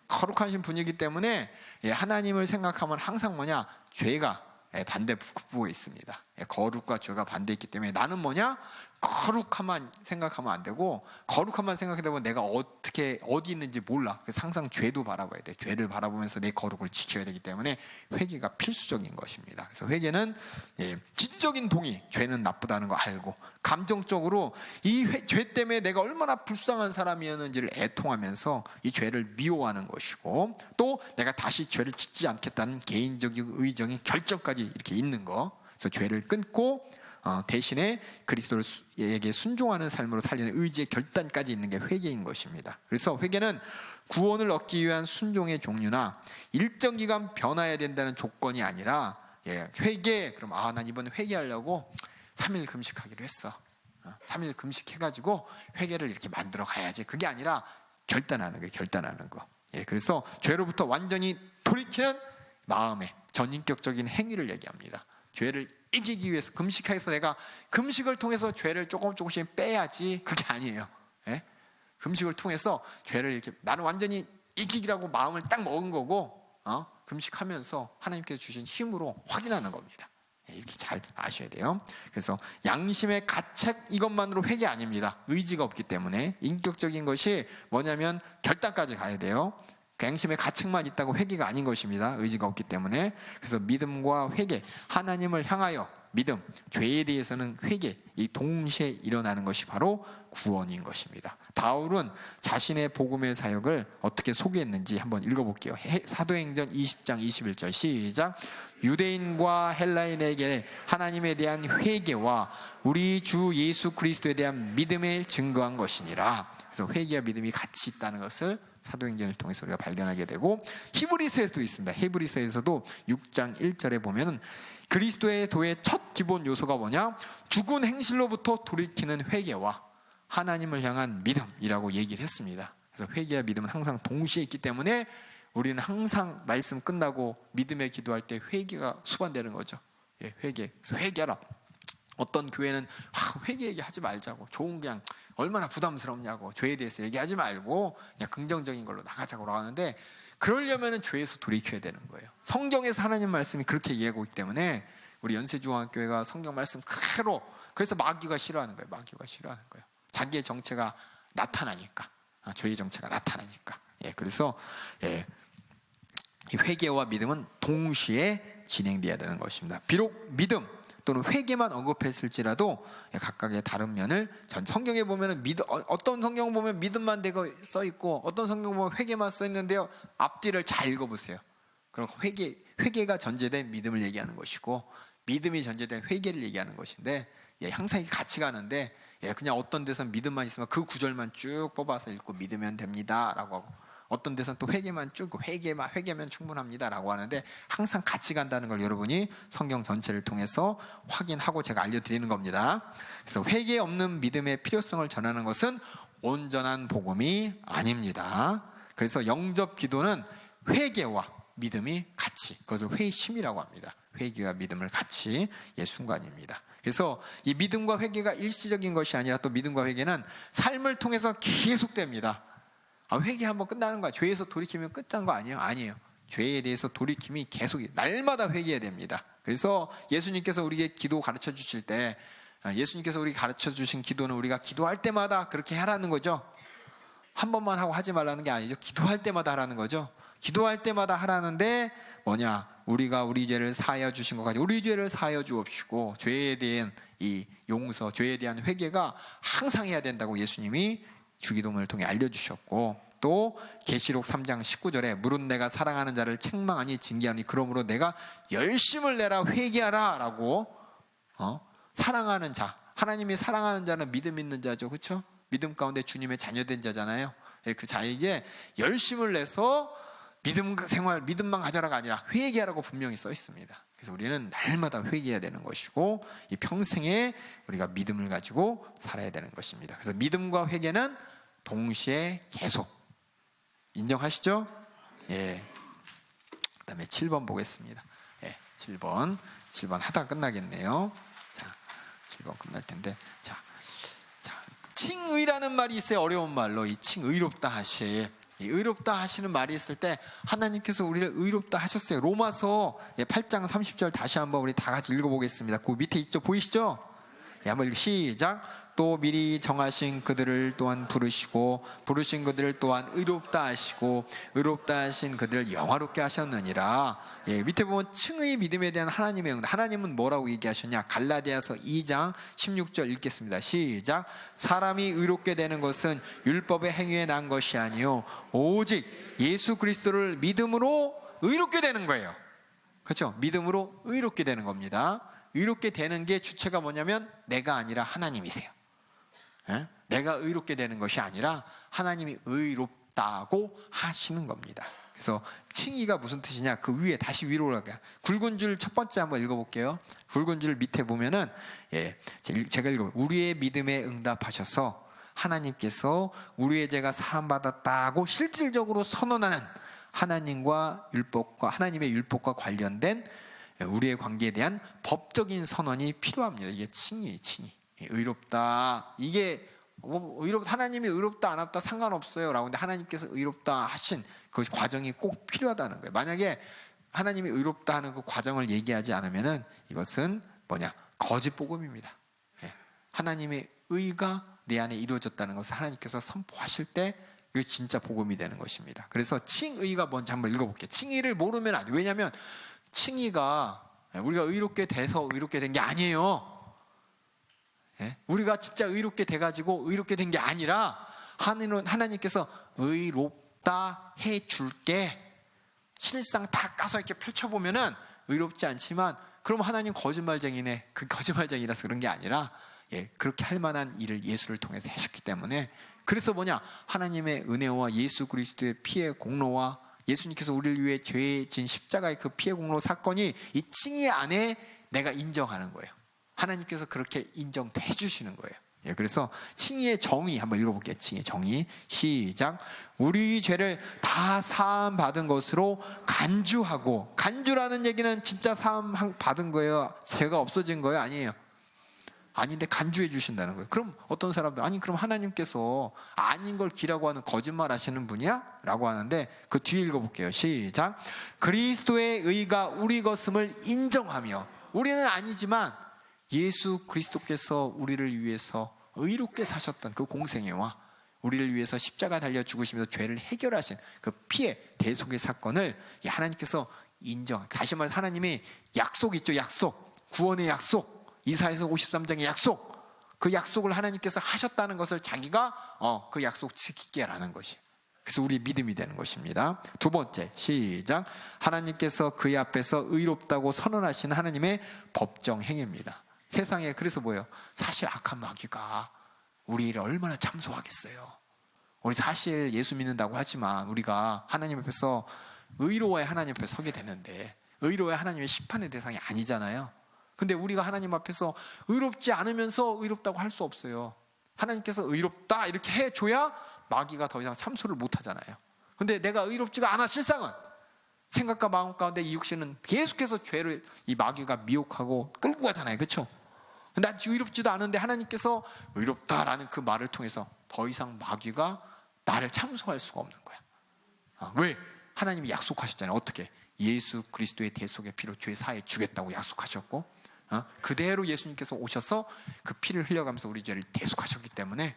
거룩하신 분이기 때문에 하나님을 생각하면 항상 뭐냐? 죄가 반대부에 있습니다. 거룩과 죄가 반대에 있기 때문에 나는 뭐냐? 거룩함만 생각하면 안 되고 거룩함만 생각하다 보면 내가 어디 있는지 몰라. 그래서 항상 죄도 바라봐야 돼. 죄를 바라보면서 내 거룩을 지켜야 되기 때문에 회개가 필수적인 것입니다. 그래서 회개는 지적인 동의, 죄는 나쁘다는 거 알고 감정적으로 이 죄 때문에 내가 얼마나 불쌍한 사람이었는지를 애통하면서 이 죄를 미워하는 것이고 또 내가 다시 죄를 짓지 않겠다는 개인적인 의정의 결정까지 이렇게 있는 거. 그래서 죄를 끊고 대신에 그리스도에게 순종하는 삶으로 살리는 의지의 결단까지 있는 게 회개인 것입니다. 그래서 회개는 구원을 얻기 위한 순종의 종류나 일정 기간 변화해야 된다는 조건이 아니라 회개, 그럼 난 이번에 회개하려고 3일 금식하기로 했어. 3일 금식해가지고 회개를 이렇게 만들어 가야지. 그게 아니라 결단하는 거예요. 결단하는 거. 예, 그래서 죄로부터 완전히 돌이키는 마음의 전인격적인 행위를 얘기합니다. 죄를 이기기 위해서 금식해서 내가 금식을 통해서 죄를 조금씩 빼야지. 그게 아니에요. 예? 금식을 통해서 죄를 이렇게 나는 완전히 이기기라고 마음을 딱 먹은 거고, 금식하면서 하나님께서 주신 힘으로 확인하는 겁니다. 이렇게 잘 아셔야 돼요. 그래서 양심의 가책 이것만으로 회개 아닙니다. 의지가 없기 때문에 인격적인 것이 뭐냐면 결단까지 가야 돼요. 그 양심의 가책만 있다고 회개가 아닌 것입니다. 의지가 없기 때문에. 그래서 믿음과 회개, 하나님을 향하여 믿음, 죄에 대해서는 회개, 이 동시에 일어나는 것이 바로 구원인 것입니다. 바울은 자신의 복음의 사역을 어떻게 소개했는지 한번 읽어볼게요. 사도행전 20장 21절 시작. 유대인과 헬라인에게 하나님에 대한 회개와 우리 주 예수 그리스도에 대한 믿음을 증거한 것이니라. 그래서 회개와 믿음이 같이 있다는 것을 사도행전을 통해서 우리가 발견하게 되고, 히브리서에도 있습니다. 히브리서에서도 6장 1절에 보면은 그리스도의 도의 첫 기본 요소가 뭐냐? 죽은 행실로부터 돌이키는 회개와 하나님을 향한 믿음이라고 얘기를 했습니다. 그래서 회개와 믿음은 항상 동시에 있기 때문에 우리는 항상 말씀 끝나고 믿음에 기도할 때 회개가 수반되는 거죠. 예, 회개. 그래서 회개하라. 어떤 교회는 회개 얘기하지 말자고, 좋은 그냥 얼마나 부담스럽냐고, 죄에 대해서 얘기하지 말고 그냥 긍정적인 걸로 나가자고 하는데, 그러려면 죄에서 돌이켜야 되는 거예요. 성경에서 하나님 말씀이 그렇게 얘기하고 있기 때문에 우리 연세중앙교회가 성경 말씀 그대로, 그래서 마귀가 싫어하는 거예요. 마귀가 싫어하는 거예요. 자기의 정체가 나타나니까, 죄의 정체가 나타나니까. 예, 그래서 이 회개와 믿음은 동시에 진행돼야 되는 것입니다. 비록 믿음 또는 회개만 언급했을지라도 각각의 다른 면을, 전 성경에 보면은 어떤 성경 보면 믿음만 되고 써 있고, 어떤 성경 보면 회개만 써 있는데요. 앞뒤를 잘 읽어보세요. 그럼 회개가 전제된 믿음을 얘기하는 것이고, 믿음이 전제된 회개를 얘기하는 것인데, 항상 같이 가는데, 그냥 어떤 데서는 믿음만 있으면 그 구절만 쭉 뽑아서 읽고 믿으면 됩니다라고 하고, 어떤 데서는 또 회개만 쭉 회개면 충분합니다라고 하는데, 항상 같이 간다는 걸 여러분이 성경 전체를 통해서 확인하고 제가 알려드리는 겁니다. 그래서 회개 없는 믿음의 필요성을 전하는 것은 온전한 복음이 아닙니다. 그래서 영접 기도는 회개와 믿음이 같이, 그것을 회심이라고 합니다. 회개와 믿음을 같이 순간입니다. 그래서 이 믿음과 회개가 일시적인 것이 아니라, 또 믿음과 회개는 삶을 통해서 계속됩니다. 회개 한번 끝나는 거야. 죄에서 돌이키면 끝난 거 아니에요? 아니에요. 죄에 대해서 돌이킴이 계속 날마다 회개해야 됩니다. 그래서 예수님께서 우리에게 기도 가르쳐 주실 때, 예수님께서 우리에게 가르쳐 주신 기도는 우리가 기도할 때마다 그렇게 하라는 거죠. 한 번만 하고 하지 말라는 게 아니죠. 기도할 때마다 하라는 거죠. 기도할 때마다 하라는데 뭐냐? 우리가 우리 죄를 사하여 주신 것 같이 우리 죄를 사하여 주옵시고, 죄에 대한 이 용서, 죄에 대한 회개가 항상 해야 된다고 예수님이 주기도문을 통해 알려주셨고, 또 계시록 3장 19절에 물은 내가 사랑하는 자를 책망하니 징계하니 그러므로 내가 열심을 내라 회개하라 라고, 사랑하는 자, 하나님이 사랑하는 자는 믿음 있는 자죠. 그렇죠? 믿음 가운데 주님의 자녀된 자잖아요. 그 자에게 열심을 내서 믿음 생활, 믿음만 가져라가 아니라 회개하라고 분명히 써 있습니다. 그래서 우리는 날마다 회개해야 되는 것이고, 이 평생에 우리가 믿음을 가지고 살아야 되는 것입니다. 그래서 믿음과 회개는 동시에 계속. 인정하시죠? 예. 그 다음에 7번 보겠습니다. 7번 하다 끝나겠네요. 자, 7번 끝날 텐데. 자, 칭의라는 말이 있어요. 어려운 말로. 이 칭의롭다 하시. 이 의롭다 하시는 말이 있을 때 하나님께서 우리를 의롭다 하셨어요. 로마서 8장 30절 다시 한번 우리 다 같이 읽어보겠습니다. 그 밑에 있죠? 보이시죠? 한번 시작. 또 미리 정하신 그들을 또한 부르시고, 부르신 그들을 또한 의롭다 하시고, 의롭다 하신 그들을 영화롭게 하셨느니라. 밑에 보면 칭의 믿음에 대한 하나님의 응답. 하나님은 뭐라고 얘기하셨냐? 갈라디아서 2장 16절 읽겠습니다. 시작. 사람이 의롭게 되는 것은 율법의 행위에 난 것이 아니요 오직 예수 그리스도를 믿음으로 의롭게 되는 거예요. 그렇죠? 믿음으로 의롭게 되는 겁니다. 의롭게 되는 게 주체가 뭐냐면 내가 아니라 하나님이세요. 내가 의롭게 되는 것이 아니라 하나님이 의롭다고 하시는 겁니다. 그래서 칭의가 무슨 뜻이냐? 그 위에 다시 위로 올라가. 굵은 줄 첫 번째 한번 읽어볼게요. 굵은 줄 밑에 보면은 제가 읽어볼게요. 우리의 믿음에 응답하셔서 하나님께서 우리의 죄가 사함받았다고 실질적으로 선언하는 하나님의 율법과 관련된 우리의 관계에 대한 법적인 선언이 필요합니다. 이게 칭의. 의롭다. 이게 하나님이 의롭다 안 의롭다 상관없어요 라고. 근데 하나님께서 의롭다 하신 그 과정이 꼭 필요하다는 거예요. 만약에 하나님이 의롭다 하는 그 과정을 얘기하지 않으면은 이것은 뭐냐? 거짓 복음입니다. 하나님의 의가 내 안에 이루어졌다는 것을 하나님께서 선포하실 때 이게 진짜 복음이 되는 것입니다. 그래서 칭의가 뭔지 한번 읽어볼게요. 칭의를 모르면 안 돼요. 왜냐하면 칭의가 우리가 의롭게 돼서 의롭게 된 게 아니에요. 우리가 진짜 의롭게 돼가지고 의롭게 된 게 아니라 하나님께서 의롭다 해줄게. 실상 다 까서 이렇게 펼쳐보면은 의롭지 않지만 그럼 하나님 거짓말쟁이네. 그 거짓말쟁이라서 그런 게 아니라 그렇게 할 만한 일을 예수를 통해서 하셨기 때문에. 그래서 뭐냐? 하나님의 은혜와 예수 그리스도의 피의 공로와 예수님께서 우리를 위해 죄에 진 십자가의 그 피의 공로 사건이 이 칭의 안에 내가 인정하는 거예요. 하나님께서 그렇게 인정해 주시는 거예요. 그래서 칭의의 정의 한번 읽어볼게요. 칭의의 정의 시작. 우리 죄를 다 사함 받은 것으로 간주하고. 간주라는 얘기는 진짜 사함 받은 거예요? 죄가 없어진 거예요? 아니에요. 아닌데 간주해 주신다는 거예요. 그럼 어떤 사람들 아니 그럼 하나님께서 아닌 걸 기라고 하는 거짓말 하시는 분이야? 라고 하는데 그 뒤에 읽어볼게요. 시작. 그리스도의 의가 우리 것임을 인정하며. 우리는 아니지만 예수 그리스도께서 우리를 위해서 의롭게 사셨던 그 공생애와 우리를 위해서 십자가 달려 죽으시면서 죄를 해결하신 그 피의 대속의 사건을 하나님께서 인정. 다시 말해서 하나님의 약속 있죠. 약속. 구원의 약속. 이사야서 53장의 약속. 그 약속을 하나님께서 하셨다는 것을 자기가 그 약속 지키게라는 것이. 그래서 우리 믿음이 되는 것입니다. 두 번째 시작. 하나님께서 그의 앞에서 의롭다고 선언하신 하나님의 법정 행위입니다. 세상에 그래서 뭐예요? 사실 악한 마귀가 우리를 얼마나 참소하겠어요. 우리 사실 예수 믿는다고 하지만 우리가 하나님 앞에서 의로워야 하나님 앞에 서게 되는데 의로워야 하나님의 심판의 대상이 아니잖아요. 근데 우리가 하나님 앞에서 의롭지 않으면서 의롭다고 할 수 없어요. 하나님께서 의롭다 이렇게 해줘야 마귀가 더 이상 참소를 못 하잖아요. 근데 내가 의롭지가 않아. 실상은 생각과 마음 가운데 이 육신은 계속해서 죄를 이 마귀가 미혹하고 끌고 가잖아요. 그렇죠? 난 의롭지도 않은데 하나님께서 의롭다라는 그 말을 통해서 더 이상 마귀가 나를 참소할 수가 없는 거야. 왜? 하나님이 약속하셨잖아요. 어떻게? 예수 그리스도의 대속의 피로 죄 사해 주겠다고 약속하셨고 그대로 예수님께서 오셔서 그 피를 흘려가면서 우리 죄를 대속하셨기 때문에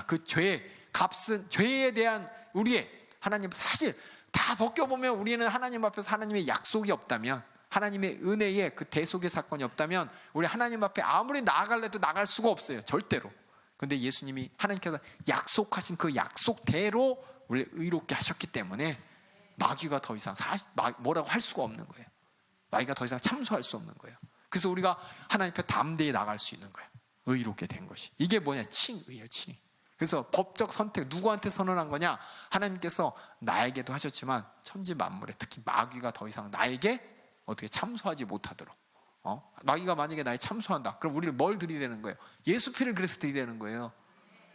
그 죄의 값은 죄에 대한 우리의 하나님 사실 다 벗겨보면 우리는 하나님 앞에서 하나님의 약속이 없다면 하나님의 은혜의 그 대속의 사건이 없다면 우리 하나님 앞에 아무리 나아갈래도 나갈 수가 없어요. 절대로. 근데 예수님이 하나님께서 약속하신 그 약속대로 우리를 의롭게 하셨기 때문에 마귀가 더 이상 뭐라고 할 수가 없는 거예요. 마귀가 더 이상 참소할 수 없는 거예요. 그래서 우리가 하나님 앞에 담대히 나갈 수 있는 거예요. 의롭게 된 것이. 이게 뭐냐? 칭의예요. 칭의. 그래서 법적 선택 누구한테 선언한 거냐? 하나님께서 나에게도 하셨지만 천지 만물에 특히 마귀가 더 이상 나에게 어떻게 참소하지 못하도록. 마귀가 만약에 나에 참소한다. 그럼 우리를 뭘 드리려는 거예요? 예수 피를 그래서 드리려는 거예요.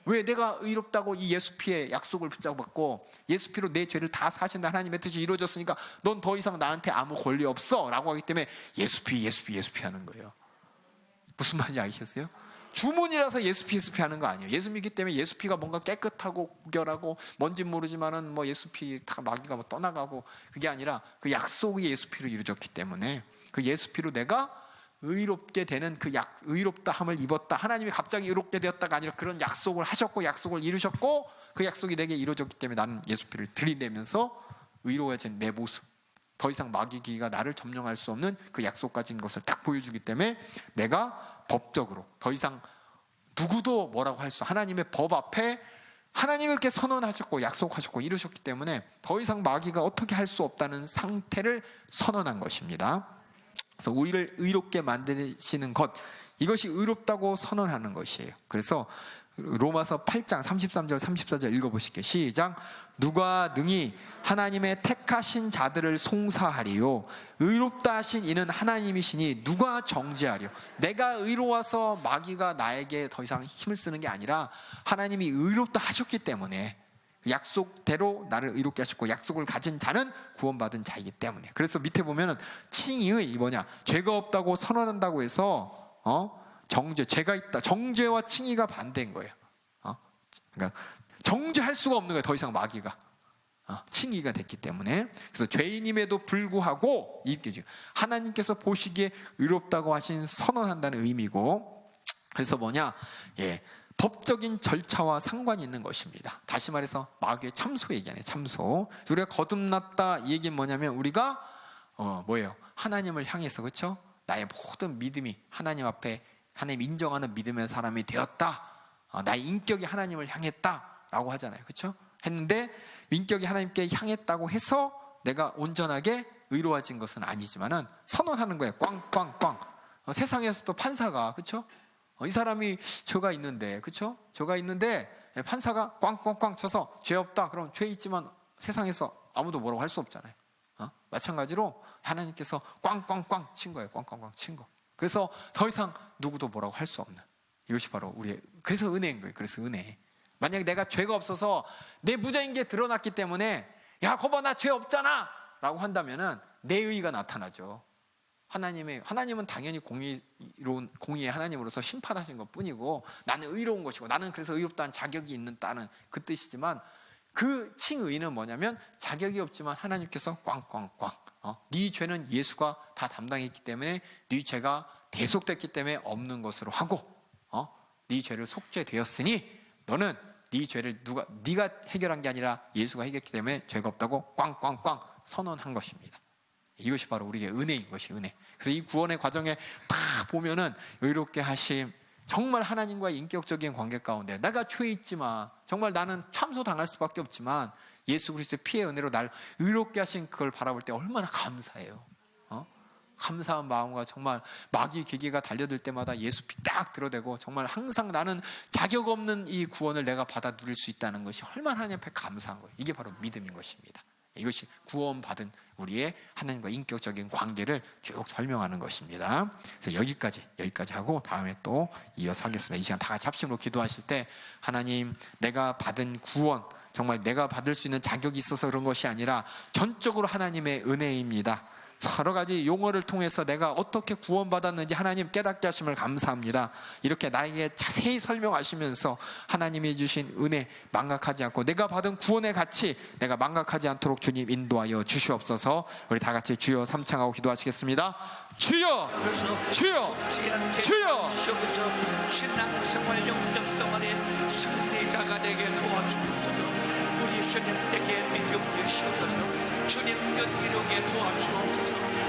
왜? 내가 의롭다고 이 예수 피의 약속을 붙잡았고 예수 피로 내 죄를 다 사신다 하나님의 뜻이 이루어졌으니까 넌 더 이상 나한테 아무 권리 없어 라고 하기 때문에 예수 피 하는 거예요. 무슨 말인지 아시겠어요? 주문이라서 예수 피 하는 거 아니에요. 예수 믿기 때문에 예수 피가 뭔가 깨끗하고 구결하고 뭔진 모르지만은 뭐 예수 피 다 마귀가 뭐 떠나가고 그게 아니라 그 약속이 예수 피로 이루어졌기 때문에 그 예수 피로 내가 의롭게 되는 그 의롭다함을 입었다. 하나님이 갑자기 의롭게 되었다가 아니라 그런 약속을 하셨고 약속을 이루셨고 그 약속이 내게 이루어졌기 때문에 나는 예수 피를 들이내면서 의로워진 내 모습. 더 이상 마귀가 나를 점령할 수 없는 그 약속 가진 것을 딱 보여주기 때문에 내가 법적으로 더 이상 누구도 뭐라고 할 수 하나님의 법 앞에 하나님을 이렇게 선언하셨고 약속하셨고 이루셨기 때문에 더 이상 마귀가 어떻게 할 수 없다는 상태를 선언한 것입니다. 그래서 우리를 의롭게 만드시는 것 이것이 의롭다고 선언하는 것이에요. 그래서 로마서 8장 33절 34절 읽어보실게요. 시작. 누가 능히 하나님의 택하신 자들을 송사하리요 의롭다 하신 이는 하나님이시니 누가 정죄하리요. 내가 의로워서 마귀가 나에게 더 이상 힘을 쓰는 게 아니라 하나님이 의롭다 하셨기 때문에 약속대로 나를 의롭게 하셨고 약속을 가진 자는 구원받은 자이기 때문에. 그래서 밑에 보면은 칭의의 뭐냐, 죄가 없다고 선언한다고 해서 죄가 있다. 정죄와 칭의가 반대인 거예요. 그러니까 정죄할 수가 없는 거예요. 더 이상 마귀가 칭의가 됐기 때문에. 그래서 죄인임에도 불구하고 이게 지금 하나님께서 보시기에 의롭다고 하신 선언한다는 의미고. 그래서 뭐냐, 법적인 절차와 상관이 있는 것입니다. 다시 말해서 마귀의 참소 얘기하네요. 참소. 우리가 거듭났다 이 얘기는 뭐냐면 우리가 뭐예요? 하나님을 향해서, 그렇죠? 나의 모든 믿음이 하나님 앞에 하나님 인정하는 믿음의 사람이 되었다. 나의 인격이 하나님을 향했다라고 하잖아요. 그렇죠? 했는데 인격이 하나님께 향했다고 해서 내가 온전하게 의로워진 것은 아니지만은 선언하는 거예요. 꽝꽝꽝. 세상에서도 판사가, 그렇죠? 이 사람이 죄가 있는데, 그렇죠? 죄가 있는데 판사가 꽝꽝꽝 쳐서 죄 없다. 그럼 죄 있지만 세상에서 아무도 뭐라고 할 수 없잖아요. 마찬가지로 하나님께서 꽝꽝꽝 친 거예요. 꽝꽝꽝 친 거. 그래서 더 이상 누구도 뭐라고 할 수 없는, 이것이 바로 우리의, 그래서 은혜인 거예요. 그래서 은혜. 만약에 내가 죄가 없어서 내 무죄인 게 드러났기 때문에 야 거봐 나 죄 없잖아 라고 한다면은 내 의의가 나타나죠. 하나님은 당연히 공의의 하나님으로서 심판하신 것 뿐이고 나는 의로운 것이고 나는 그래서 의롭다는 자격이 있다는 그 뜻이지만, 그 칭의는 뭐냐면 자격이 없지만 하나님께서 꽝꽝꽝 네 죄는 예수가 다 담당했기 때문에 네 죄가 대속됐기 때문에 없는 것으로 하고 네 죄를 속죄되었으니 너는 네 죄를 네가 해결한 게 아니라 예수가 해결했기 때문에 죄가 없다고 꽝꽝꽝 선언한 것입니다. 이것이 바로 우리의 은혜인 것이 은혜. 그래서 이 구원의 과정에 다 보면은 의롭게 하심, 정말 하나님과의 인격적인 관계 가운데 내가 죄 있지만 정말 나는 참소당할 수밖에 없지만 예수 그리스도의 피의 은혜로 날 의롭게 하신 그걸 바라볼 때 얼마나 감사해요. 감사한 마음과 정말 마귀 계기가 달려들 때마다 예수 피 딱 들어대고 정말 항상 나는 자격 없는 이 구원을 내가 받아 누릴 수 있다는 것이 얼마나 하나님 앞에 감사한 거예요. 이게 바로 믿음인 것입니다. 이것이 구원받은 우리의 하나님과 인격적인 관계를 쭉 설명하는 것입니다. 그래서 여기까지 하고 다음에 또 이어서 하겠습니다. 이 시간 다 같이 합심으로 기도하실 때 하나님, 내가 받은 구원 정말 내가 받을 수 있는 자격이 있어서 그런 것이 아니라 전적으로 하나님의 은혜입니다. 여러 가지 용어를 통해서 내가 어떻게 구원받았는지 하나님 깨닫게 하심을 감사합니다. 이렇게 나에게 자세히 설명하시면서 하나님이 주신 은혜 망각하지 않고 내가 받은 구원의 가치 내가 망각하지 않도록 주님 인도하여 주시옵소서. 우리 다 같이 주여 삼창하고 기도하시겠습니다. 주여 주여 주여. 신앙생활 영적 생활의 승리자가 되게 도와주옵소서. 우리 주님에게 믿음 주시옵소서. 주님 뜻 이루게 도와주옵소서.